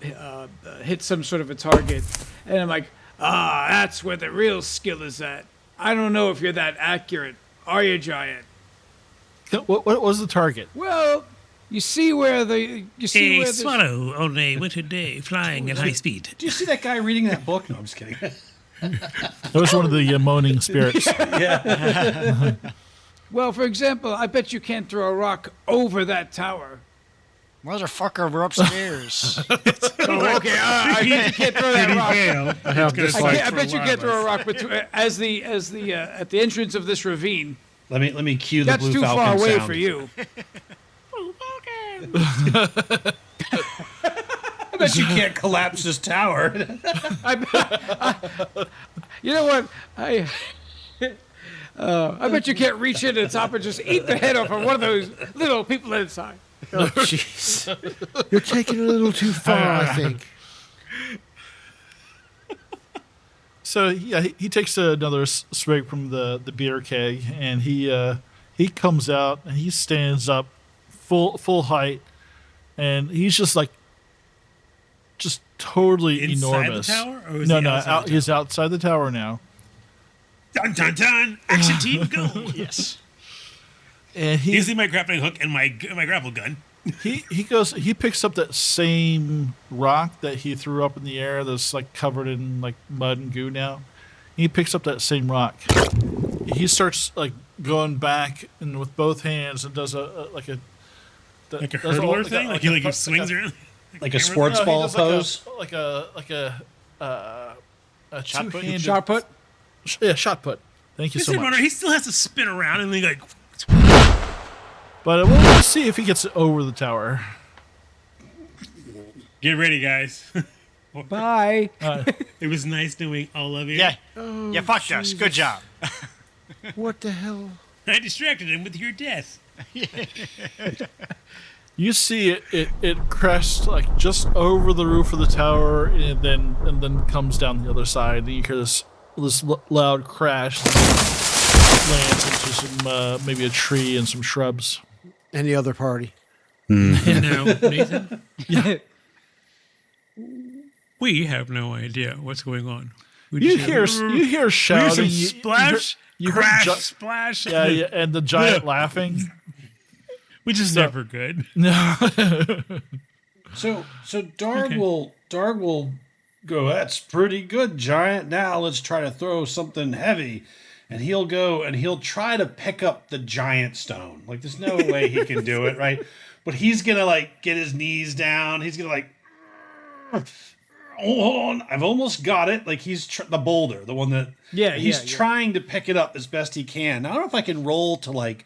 hit some sort of a target. And I'm like, that's where the real skill is at. I don't know if you're that accurate. Are you, Giant? What was the target? Well, you see where the... A swallow on a winter day flying at high speed. Do you see that guy reading that book? No, I'm just kidding. That was one of the moaning spirits. Yeah. Well, for example, I bet you can't throw a rock over that tower. Motherfucker, we're upstairs. Oh, okay. I bet you can't throw that rock. I have this I bet you can't throw a rock at the entrance of this ravine. Let me cue the That's Blue too Falcon far away sound. for you. I bet you can't collapse this tower. You know what? I bet you can't reach in the top and just eat the head off of one of those little people inside. Oh, jeez. You're taking it a little too far, I think. So yeah, he takes another swig from the beer keg, and he comes out and he stands up full height, and he's just totally Inside enormous. the tower, or is no, he outside the he's outside the tower now. Dun dun dun! Action team, go! Yes. And You see my grappling hook and my grapple gun. he picks up that same rock that he threw up in the air that's like covered in like mud and goo now. He picks up that same rock. He starts like going back and with both hands and does Like a hurdler thing? Like he swings around? Like a sports ball pose? Like a Shot put? two-handed Shot put? shot put. Thank you so Listen, much. Runner, he still has to spin around and then like. But we'll see if he gets over the tower. Get ready, guys. Bye. It was nice knowing all of you. Yeah. You fucked us. Good job. What the hell? I distracted him with your death. You see it crests like just over the roof of the tower, and then comes down the other side, and you hear this loud crash, lands into some maybe a tree and some shrubs. And the other party. Now, Nathan, we have no idea what's going on. You hear shouting, some splash, you crash, heard splash. yeah, and the giant laughing. Which is never good. No. So Darg will go, that's pretty good, giant. Now let's try to throw something heavy. And he'll go and he'll try to pick up the giant stone. Like there's no way he can do it, right? But he's gonna like get his knees down. He's gonna like, hold on, I've almost got it. Like he's the boulder, the one that he's trying to pick it up as best he can. Now, I don't know if I can roll to like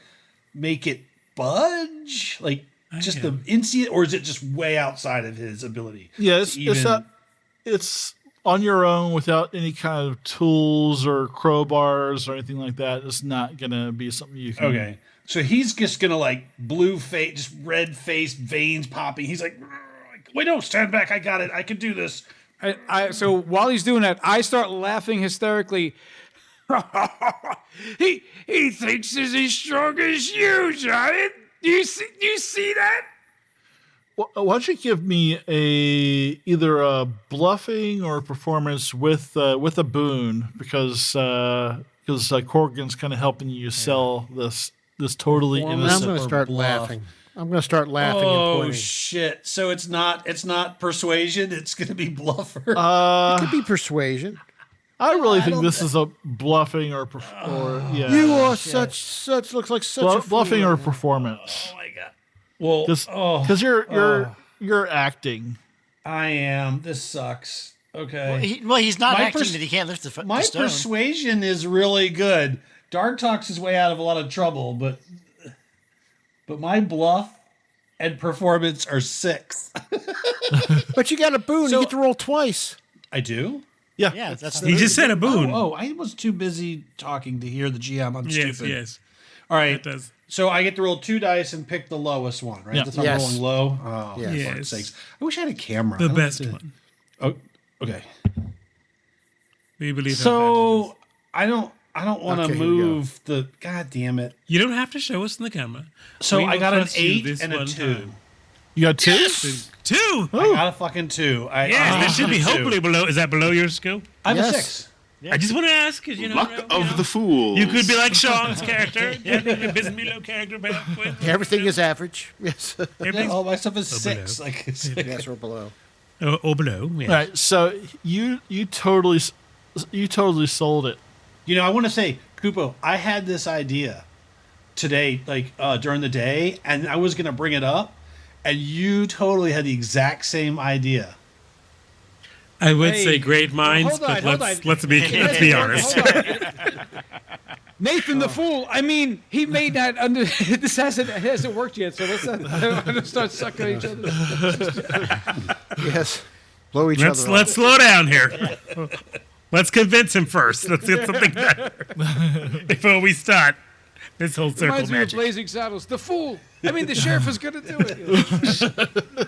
make it budge, like just the instant, or is it just way outside of his ability? Yeah, it's on your own without any kind of tools or crowbars or anything like that. It's not gonna be something you can. Okay, so he's just gonna like blue face, just red faced veins popping. He's like, wait, no, stand back! I got it. I can do this. So while he's doing that, I start laughing hysterically. he thinks he's as strong as you, Giant. Do you see that? Well, why don't you give me either a bluffing or a performance with a boon, because Korgan's kind of helping you sell this totally innocent. I'm going to start laughing. I'm going to start laughing and pointing. Oh shit! So it's not persuasion. It's going to be bluffer. It could be persuasion. I really think this is a bluffing or yeah. You are such looks like such a bluffing fool. or performance. Oh my god! Well, because you're acting. I am. This sucks. Okay. Well, he's not acting that he can't lift the stone. My persuasion is really good. Dark talks his way out of a lot of trouble, but my bluff and performance are 6. But you got a boon. You get to roll twice. I do? Yeah, that's He just said a boon. Oh, I was too busy talking to hear the GM. I'm stupid. Yes. All right. That does. So I get to roll 2 dice and pick the lowest one, right? Yeah. That's how I'm rolling low. Oh, Yes. for Yes. fuck's sakes. I wish I had a camera. The I like best to- one. Oh, okay. We believe So I don't want to Okay, here we go. move the. God damn it! you don't have to show us in the camera. So We I will got an trust you 8 this and a one 2. time. You got 2? 2. I got a fucking 2. Yes, that should be hopefully below. Is that below your skill? I'm Yes. a 6. I just want to ask, because Luck of the fools. You could be like Sean's character, a Bismillo character. Everything is average. Yes. Yeah, all my stuff is below. 6. Like it's Yes, or below. Or below. Yes. All right, so you totally sold it. You know, I want to say, Kupo, I had this idea today, like during the day, and I was going to bring it up, and you totally had the exact same idea. I would say great minds, hold on, but hold let's be honest. Nathan the fool. I mean, he may not under. This hasn't worked yet, so let's start sucking each other. Yes. Blow each other up. Let's slow down here. Let's convince him first. Let's get something better before we start this whole circle Reminds me of magic. Blazing Saddles. The fool. I mean, the sheriff is going to do it.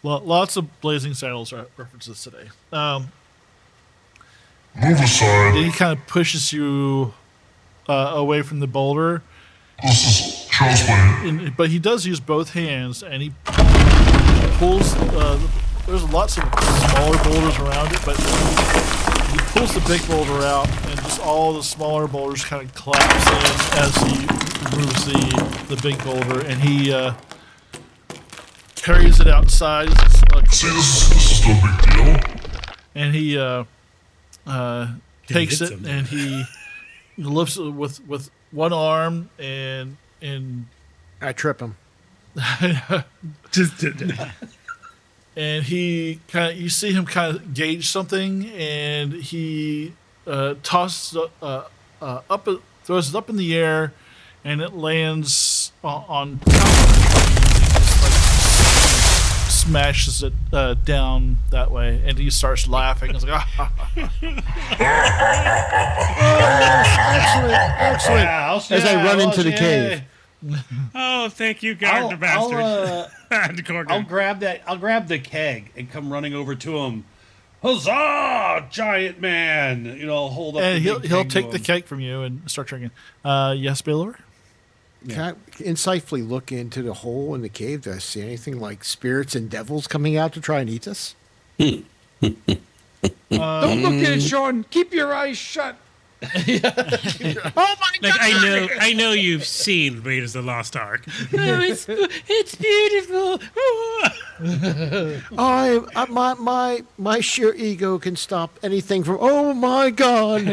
Lots of Blazing Saddles references today. Move aside. He kind of pushes you away from the boulder, This is Charles but he does use both hands, and he pulls. There's lots of smaller boulders around it, but he pulls the big boulder out, and just all the smaller boulders kind of collapse in as he moves the big boulder, and he carries it outside. See, this is no big deal. And he takes hit it something. and he lifts it with one arm and I trip him. and he kind of, you see him kind of gauge something, and he tosses throws it up in the air, and it lands on top of it. Just like smashes it down that way, and he starts laughing. He's like, Excellent. Yeah, As I run into the cave. Oh, thank you, character bastard. I'll grab that. I'll grab the keg and come running over to him. Huzzah, giant man! I'll hold up. and the big he'll keg take to the him. cake from you and start drinking. Yes, Balor? Can I insightfully look into the hole in the cave? Do I see anything like spirits and devils coming out to try and eat us? Don't look at it, Sean. Keep your eyes shut. Oh my Like I know you've seen Raiders of the Lost Ark. Oh, it's beautiful. My sheer ego can stop anything from. Oh my God!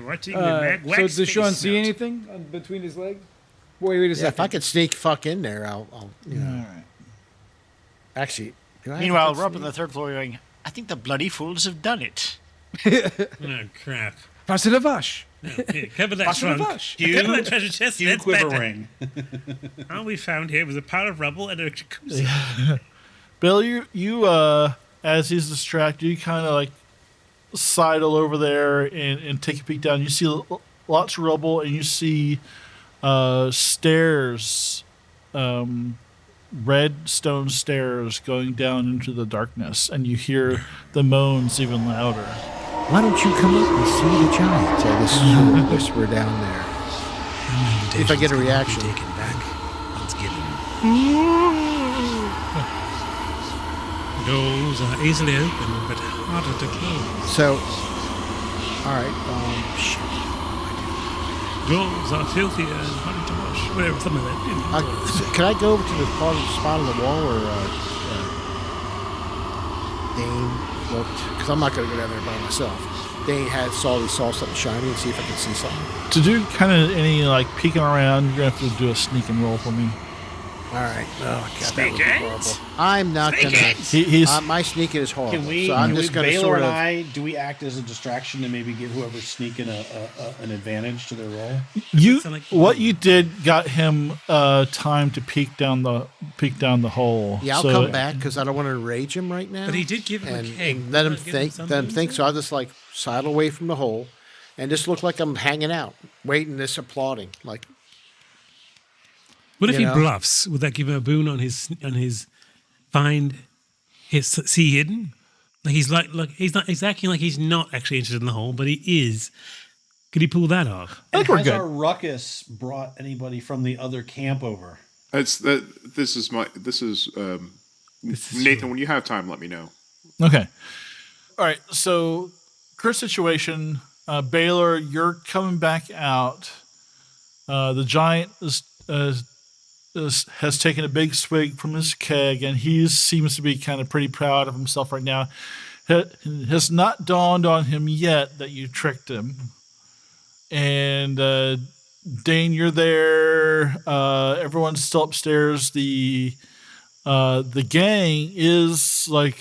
Watching the So does Sean see anything between his legs? Wait a Yeah, second. if I could sneak fuck in there, I'll All right. Actually. do I have Meanwhile, to we're up on sneak? the third floor going, I think the bloody fools have done it. Oh crap! Pass it a vash. Here, cover that Pass it a trunk. vash. Cover that treasure chest. Hugh That's better. Quiverwing. All we found here was a pile of rubble and a jacuzzi. Bill, you as he's distracted, you kind of like sidle over there and take a peek down. You see lots of rubble, and you see stairs, red stone stairs going down into the darkness, and you hear the moans even louder. Why don't you come up and see the giant? I just sort of whisper down there. If I get a reaction. Taken back. Let's get him. Doors are easily open, but harder to close. So, all right. Shit. Doors are filthier and harder to wash. Whatever, some of that. So can I go over to the part of the spot on the wall where Dane looked? Because I'm not going to go down there by myself. Dane saw something shiny and see if I can see something. To do kind of any like peeking around, you're gonna have to do a sneaking roll for me. All right. Oh, God, that would be Sneaking? horrible. I'm not going to. He's My sneaking is horrible. Can we? So I'm Can just we going to Balor sort and of. I? Do we act as a distraction to maybe give whoever's sneaking an advantage to their roll? what you did got him time to peek down the hole. Yeah, I'll So- come back because I don't want to enrage him right now. But he did give him a and, keg. and let him Not give him think. something Let him think. to So I'll just like sidle away from the hole, and just look like I'm hanging out, waiting, this applauding. Like, What if you he know? bluffs? Would that give him a boon on his find his see hidden? Like he's acting like he's not actually interested in the hole, but he is. Could he pull that off? I think we're Has good. our ruckus brought anybody from the other camp over? This is Nathan. When you have time, let me know. Okay. All right. So, current situation, Balor, you're coming back out. The giant has taken a big swig from his keg, and he seems to be kind of pretty proud of himself right now. It has not dawned on him yet that you tricked him. And Dane, you're there. Everyone's still upstairs. The gang is like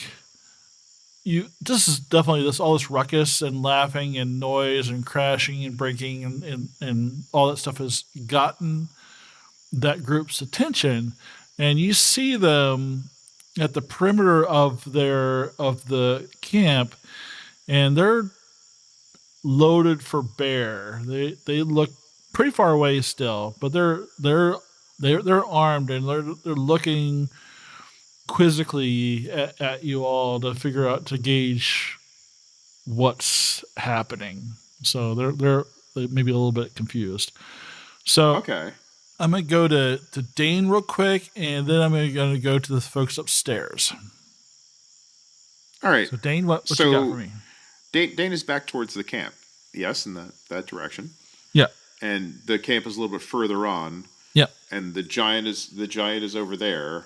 you. This is definitely all this ruckus and laughing and noise and crashing and breaking and all that stuff has gotten that group's attention, and you see them at the perimeter of the camp, and they're loaded for bear. They look pretty far away still, but they're armed, and they're looking quizzically at you all to figure out, to gauge what's happening. So they're maybe a little bit confused. So Okay. I'm going to go to Dane real quick, and then I'm going to go to the folks upstairs. All right. So Dane, what So- you got for me? Dane is back towards the camp. Yes, in that direction. Yeah. And the camp is a little bit further on. Yeah. And the giant is over there.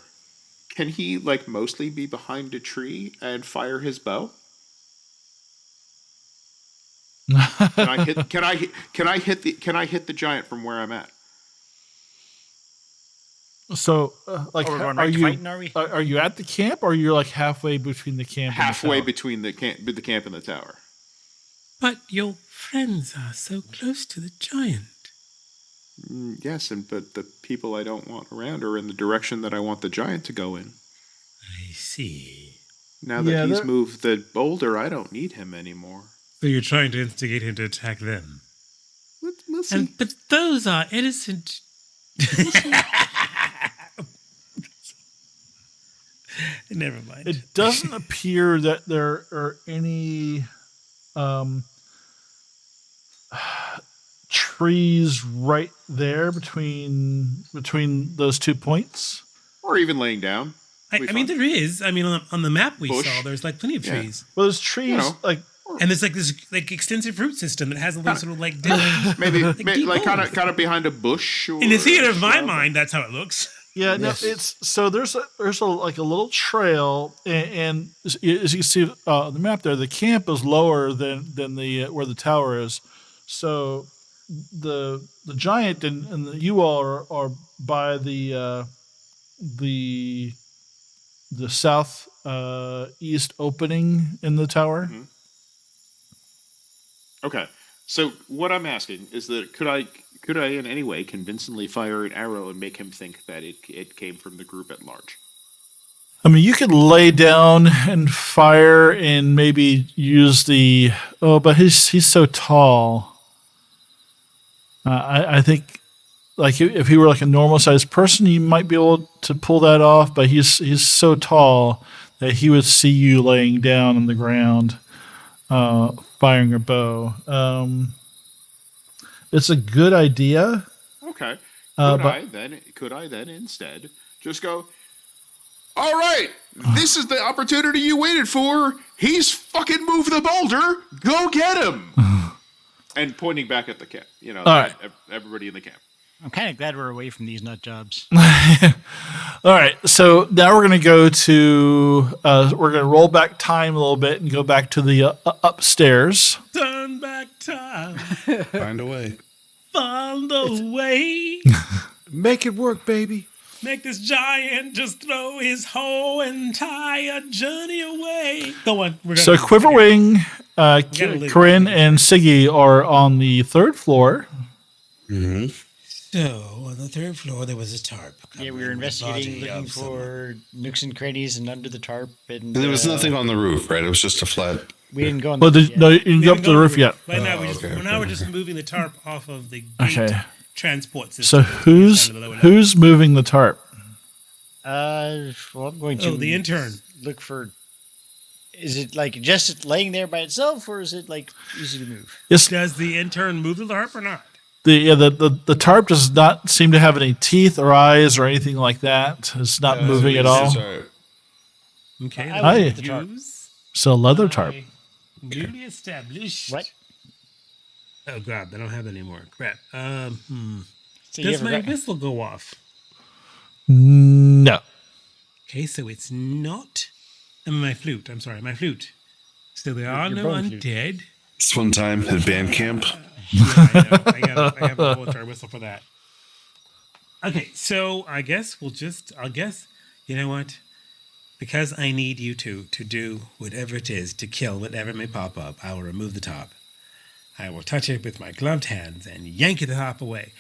Can he like mostly be behind a tree and fire his bow? Can I hit the giant from where I'm at? So, like, Oh, we're going are right to you fighting, are we? are you at the camp, or you're like halfway between the camp? Halfway and the tower? between the camp and the tower. But your friends are so close to the giant. Yes, but the people I don't want around are in the direction that I want the giant to go in. I see. Now that he's moved the boulder, I don't need him anymore. So you're trying to instigate him to attack them. We'll see. But those are innocent. Never mind. It doesn't appear that there are any trees right there between those 2 points. Or even laying down. I mean, there is. I mean, on the map we Bush. saw, there's like plenty of trees. Well, there's trees And there's like this like extensive root system that has all those sort of like maybe deep kind holes. of behind a bush. Or In the theater of my mind, that's how it looks. Yeah, no, it's so there's a little trail, and as you can see on the map there, the camp is lower than the where the tower is. So the giant and you all are by the south east opening in the tower. Mm-hmm. Okay, so what I'm asking is that could I in any way convincingly fire an arrow and make him think that it came from the group at large? I mean, you could lay down and fire and maybe use but he's so tall. I think like if he were like a normal sized person, you might be able to pull that off, but he's so tall that he would see you laying down on the ground, firing a bow. It's a good idea. Okay. But Could I then instead just go, all right, this is the opportunity you waited for. He's fucking moved the boulder. Go get him. And pointing back at the camp, all right. Everybody in the camp. I'm kind of glad we're away from these nut jobs. All right, so now we're going to go to we're going to roll back time a little bit and go back to the upstairs. Turn back time. Find a way. Find a way. Make it work, baby. Make this giant just throw his whole entire journey away. Go on. So Quiverwing, Karyn, and Sigyn are on the third floor. Mm-hmm. So on the third floor there was a tarp. Yeah, we were investigating, looking for nooks and crannies and under the tarp. And there was nothing on the roof, right? It was just a flat. We didn't go on Well, the roof no, yet. you didn't go up to the roof yet. Right now, okay. we're just moving the tarp off of the gate transport system. So who's moving the tarp? Well, I'm going to. The intern. Look for. Is it like just laying there by itself, or is it like easy to move? Yes. Does the intern move the tarp or not? The tarp does not seem to have any teeth or eyes or anything like that. It's not moving at all. Okay. I would the tarp. It's a leather tarp. Newly established. What? Oh God, they don't have that anymore. Crap. So Does my whistle go off? No. Okay, so it's not. My flute. I'm sorry, my flute. So there are no undead. This one time at band camp. Yeah, I know. I have a military whistle for that. Okay, so I guess you know what? Because I need you to do whatever it is to kill whatever may pop up, I will remove the top. I will touch it with my gloved hands and yank the top away.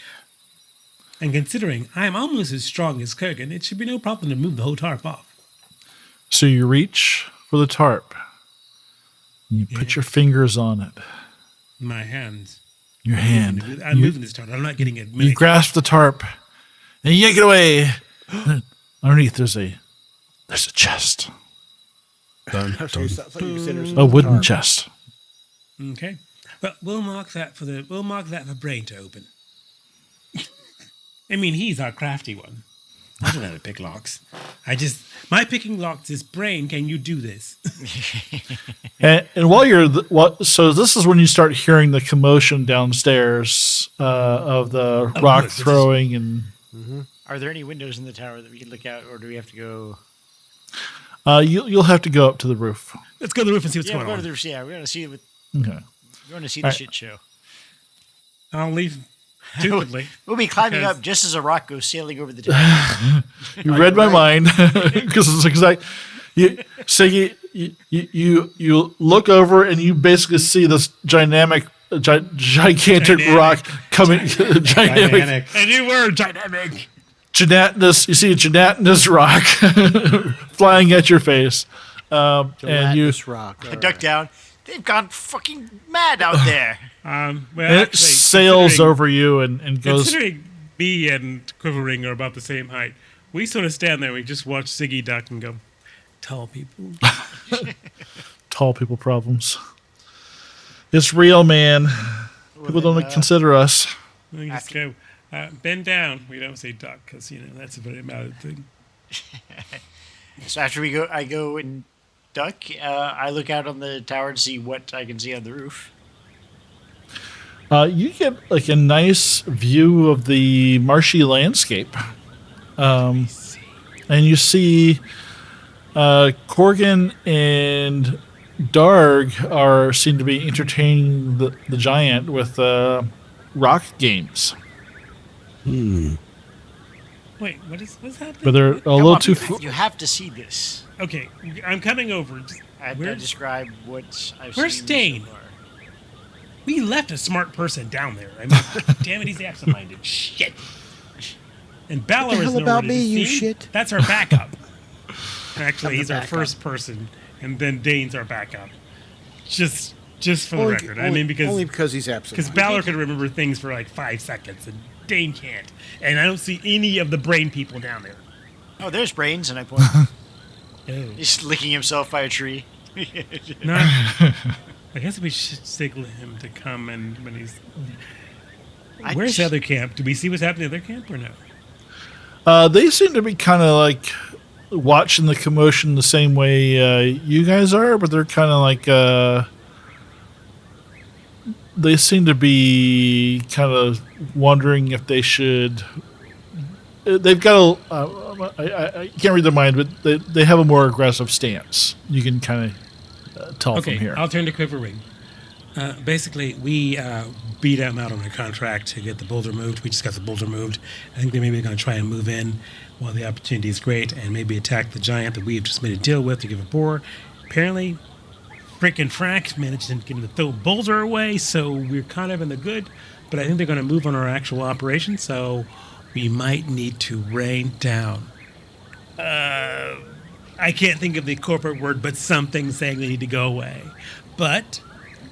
And considering I'm almost as strong as Korgan, it should be no problem to move the whole tarp off. So you reach for the tarp. And you put your fingers on it. My hands. Your hand. I'm moving this tarp. I'm not getting it. You grasp the tarp and you yank it away. Underneath there's a chest. A wooden chest. Okay. Well, we'll mark that for Brain to open. I mean, he's our crafty one. I don't know how to pick locks. My picking locks is Brain. Can you do this? and while so this is when you start hearing the commotion downstairs of the rock throwing and. Mm-hmm. Are there any windows in the tower that we can look out, or do we have to go? You'll have to go up to the roof. Let's go to the roof and see what's going on. To the roof. Yeah, we're going to see it. Okay. We're going to see the shit show. I'll leave. Stupidly. We'll be climbing up just as a rock goes sailing over the tower. You read my mind because it's exact. Siggy, you look over and you basically see this gigantic rock coming. Dynamic. And you were dynamic. Gelatinous. You see a gelatinous rock flying at your face, and you Gelatinous rock. I duck down. They've gone fucking mad out there. Well, and it actually, sails considering- over you and goes. Considering me and Quiverwing are about the same height, we sort of stand there and we just watch Siggy duck and go, tall people. Tall people problems. It's real, man. People don't consider us. We just go, bend down. We don't say duck because, that's a very Mallard thing. So after I go and duck. I look out on the tower and see what I can see on the roof. You get like a nice view of the marshy landscape. And you see Korgan and Darg seem to be entertaining the giant with rock games. Wait, what's happening? But they're a little too. You have to see this. Okay, I'm coming over. I describe what I've Where's seen. Dane? So far. We left a smart person down there. I mean, damn it, he's absent-minded. Shit. And Balor What the is hell nowhere about to me, be you seen. shit? That's our backup. Actually, I'm he's the our backup. first person, and then Dane's our backup. Just for the Only- record. only- I mean, because only because he's absent. Because Balor can remember things for like 5 seconds, and Dane can't. And I don't see any of the brain people down there. Oh, there's Brains, and I point. He's licking himself by a tree. Not, I guess we should signal him to come and when he's. Where's the other camp? Do we see what's happening at the other camp or no? They seem to be kind of like watching the commotion the same way you guys are, but they're kind of like they seem to be kind of wondering if they should. They've got I can't read their mind, but they have a more aggressive stance. You can kind of tell from here. I'll turn to Quiverwing. Basically, we beat them out on a contract to get the boulder moved. We just got the boulder moved. I think they're maybe going to try and move in while the opportunity is great and maybe attack the giant that we've just made a deal with to give a bore. Apparently, frickin' Frack managed to get him to throw a boulder away, so we're kind of in the good. But I think they're going to move on our actual operation, so we might need to rain down. I can't think of the corporate word, but something saying they need to go away. But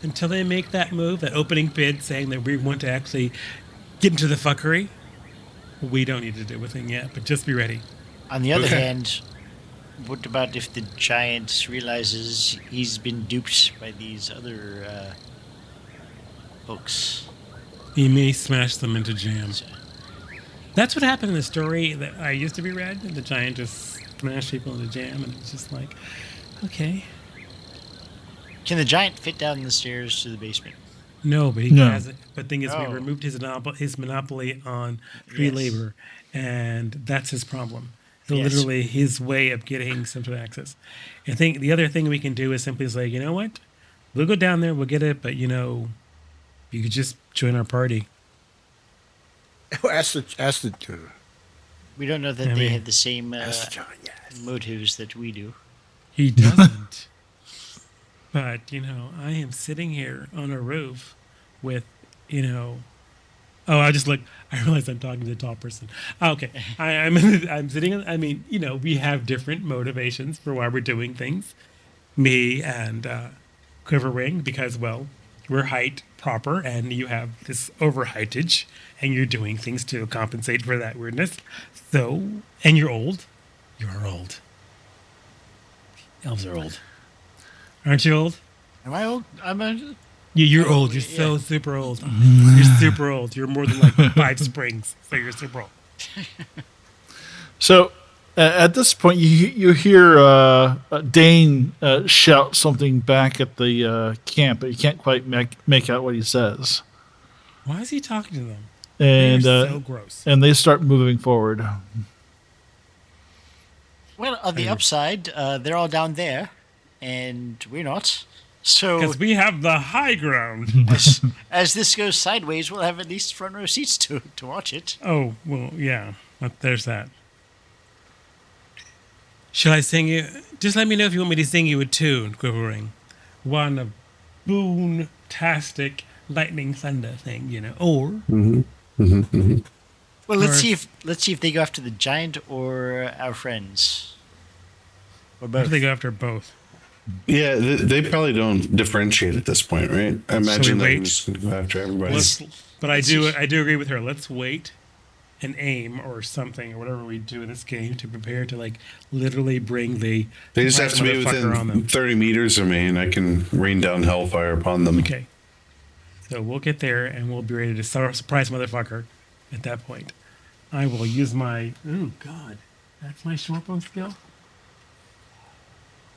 until they make that move, that opening bid saying that we want to actually get into the fuckery, we don't need to do anything yet, but just be ready. On the other hand, what about if the giant realizes he's been duped by these other folks? He may smash them into jam. That's what happened in the story that I used to be read. The giant just smashed people into jam, and it's just like, okay. Can the giant fit down the stairs to the basement? No, but he No. has it. But thing is, we Oh. removed his monopoly on free Yes. labor, and that's his problem. So Yes. literally his way of getting some sort of access. I think the other thing we can do is simply say, you know what? We'll go down there, we'll get it, but you could just join our party. Ask the We don't know that I they mean, have the same John, yes. motives that we do. He doesn't. But, I am sitting here on a roof with, I realize I'm talking to the tall person. Okay. I'm sitting, we have different motivations for why we're doing things. Me and Quiverwing, because, well, we're height proper and you have this overheightage and you're doing things to compensate for that weirdness. So, and you're old. You're old. Elves are old. Aren't you old? Am I old? You're old. You're so super old. You're super old. You're more than like 5 springs. So you're super old. So at this point, you hear Dane shout something back at the camp, but you can't quite make out what he says. Why is he talking to them? And They're so gross. and they start moving forward. Well, on the upside, they're all down there, and we're not. So, Because we have the high ground. as this goes sideways, we'll have at least front row seats to watch it. Oh, well, yeah. There's that. Shall I sing you? Just let me know if you want me to sing you a tune, Quiverwing. One of boon-tastic lightning thunder thing, or... Well, let's see if they go after the giant or our friends. Or both. Or do they go after both? Yeah, they probably don't differentiate at this point, right? I imagine we they're wait? just going to go after everybody. But I do agree with her. Let's wait and aim or something or whatever we do in this game to prepare to literally bring the They just have to be on them. within 30 meters of me, and I can rain down hellfire upon them. Okay. So we'll get there, and we'll be ready to surprise motherfucker at that point. I will use my... Oh, God. That's my shortbow skill?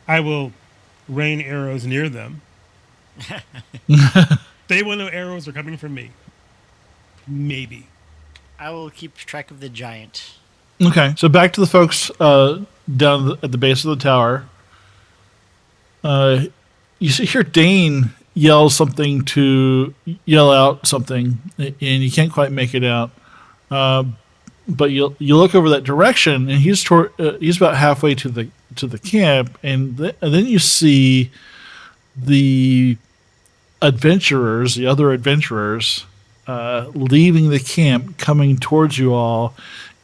I will rain arrows near them. They will know arrows are coming from me. Maybe. I will keep track of the giant. Okay, so back to the folks down at the base of the tower. You hear Dane yell out something, and you can't quite make it out. But you look over that direction, and he's about halfway to the camp, and then you see the other adventurers, leaving the camp, coming towards you all,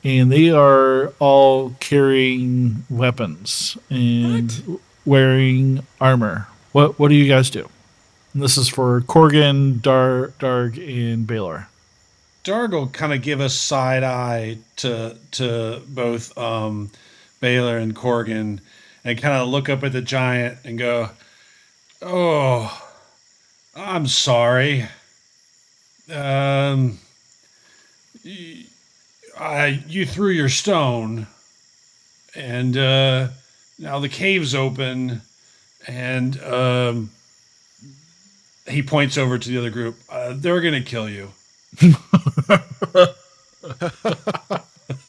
and they are all carrying weapons and wearing armor. What do you guys do? And this is for Korgan, Darg, and Balor. Darg will kind of give a side eye to both Balor and Korgan, and kind of look up at the giant and go, "Oh, I'm sorry. You threw your stone, and now the cave's open, and he points over to the other group. They're gonna kill you."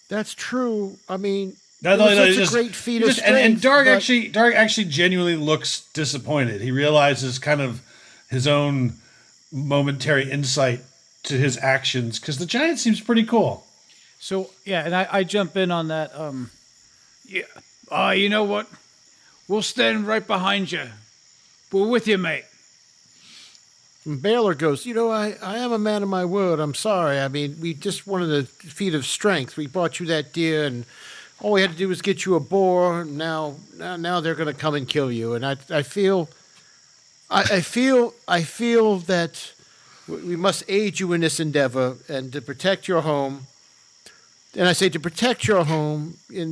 That's true. I mean, it's a great feat of strength. And Darg actually genuinely looks disappointed. He realizes kind of his own momentary insight to his actions, because the giant seems pretty cool. So, yeah, and I jump in on that. You know what? We'll stand right behind you. We're with you, mate. And Balor goes, I am a man of my word. I'm sorry. I mean, we just wanted a feat of strength. We brought you that deer, and all we had to do was get you a boar. Now they're going to come and kill you. And I feel that we must aid you in this endeavor and to protect your home. And I say to protect your home, and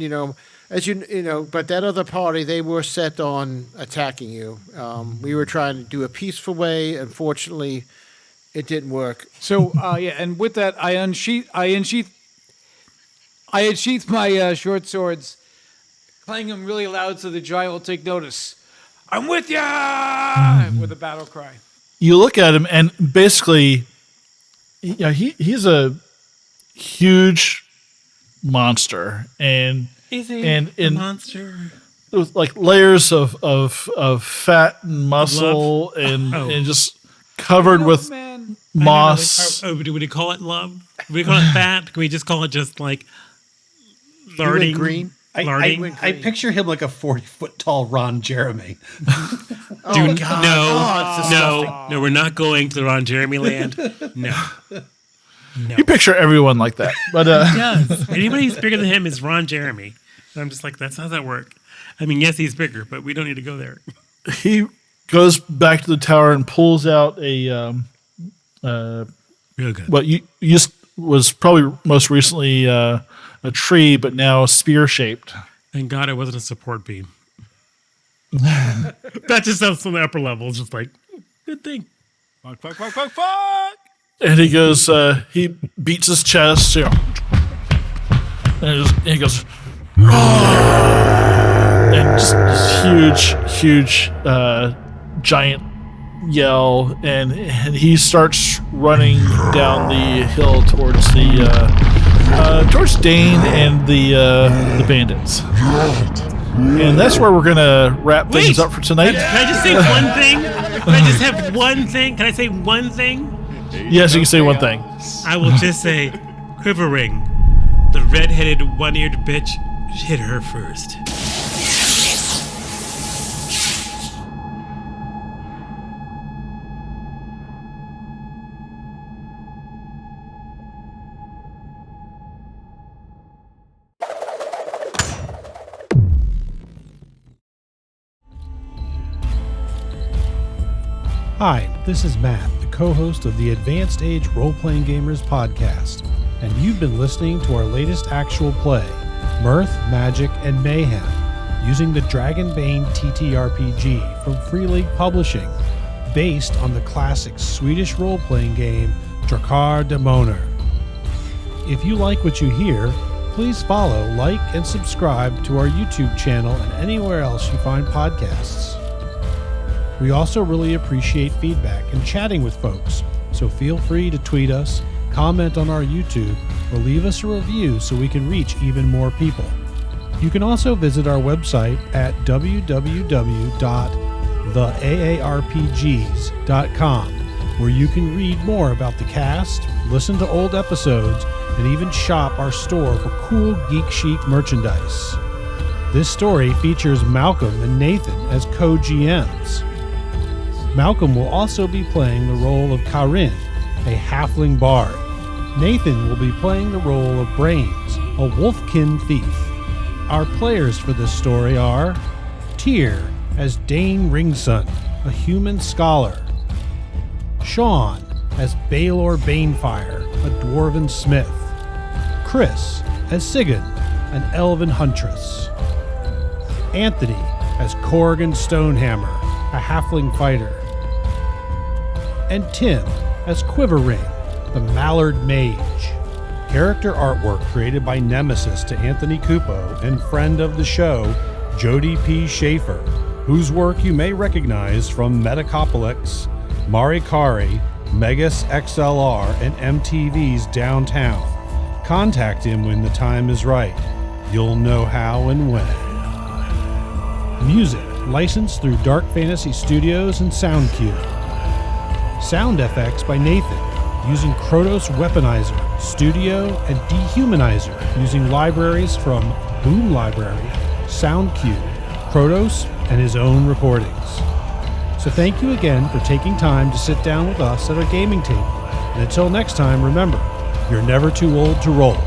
but that other party, they were set on attacking you. We were trying to do a peaceful way. Unfortunately, it didn't work. So and with that, I unsheath my short swords, playing them really loud so the giant will take notice. I'm with ya! With a battle cry. You look at him, and basically, he's a huge monster, and a monster with like layers of fat and muscle, and just covered with moss. Do we call it love? Do we call it fat? Can we just call it just like larding? Green. I picture him like a 40-foot tall Ron Jeremy. No, we're not going to the Ron Jeremy land. No. You picture everyone like that, but he does. Anybody who's bigger than him is Ron Jeremy. And I'm just like, that's how that work. I mean, yes, he's bigger, but we don't need to go there. He goes back to the tower and pulls out a real good. what you was probably most recently a tree, but now spear shaped. Thank God it wasn't a support beam. That just sounds on the upper level. It's just like, good thing. Fuck. And he goes, he beats his chest, and he goes, and just this huge giant yell, and he starts running down the hill towards towards Dane and the bandits. And that's where we're gonna wrap things up for tonight. Can I just say one thing? Can I just have one thing? Can I say one thing? Yes, you can say one thing. I will just say, Quiverwing, the red-headed, one-eared bitch, hit her first. Hi, this is Matt, the co-host of the Advanced Age Role-Playing Gamers podcast, and you've been listening to our latest actual play, Mirth, Magic, and Mayhem, using the Dragonbane TTRPG from Free League Publishing, based on the classic Swedish role-playing game Dragonbane. If you like what you hear, please follow, like, and subscribe to our YouTube channel and anywhere else you find podcasts. We also really appreciate feedback and chatting with folks, so feel free to tweet us, comment on our YouTube, or leave us a review so we can reach even more people. You can also visit our website at www.theaarpgs.com, where you can read more about the cast, listen to old episodes, and even shop our store for cool Geek Chic merchandise. This story features Malcolm and Nathan as co-GMs. Malcolm will also be playing the role of Karyn, a halfling bard. Nathan will be playing the role of Brains, a Wolfkin thief. Our players for this story are Tyr as Dane Ringson, a human scholar. Sean as Balor Banefire, a Dwarven smith. Chris as Sigyn, an Elven Huntress. Anthony as Korgan Stonehammer, a halfling fighter. And Tim as Quiverwing, the Mallard Mage. Character artwork created by Nemesis to Anthony Cupo and friend of the show, Jody P. Schaefer, whose work you may recognize from Metacopolis, Marikari, Megas XLR, and MTV's Downtown. Contact him when the time is right. You'll know how and when. Music licensed through Dark Fantasy Studios and SoundCube. Sound effects by Nathan, using Krotos Weaponizer, Studio, and Dehumanizer, using libraries from Boom Library, SoundCube, Krotos, and his own recordings. So thank you again for taking time to sit down with us at our gaming table. And until next time, remember, you're never too old to roll.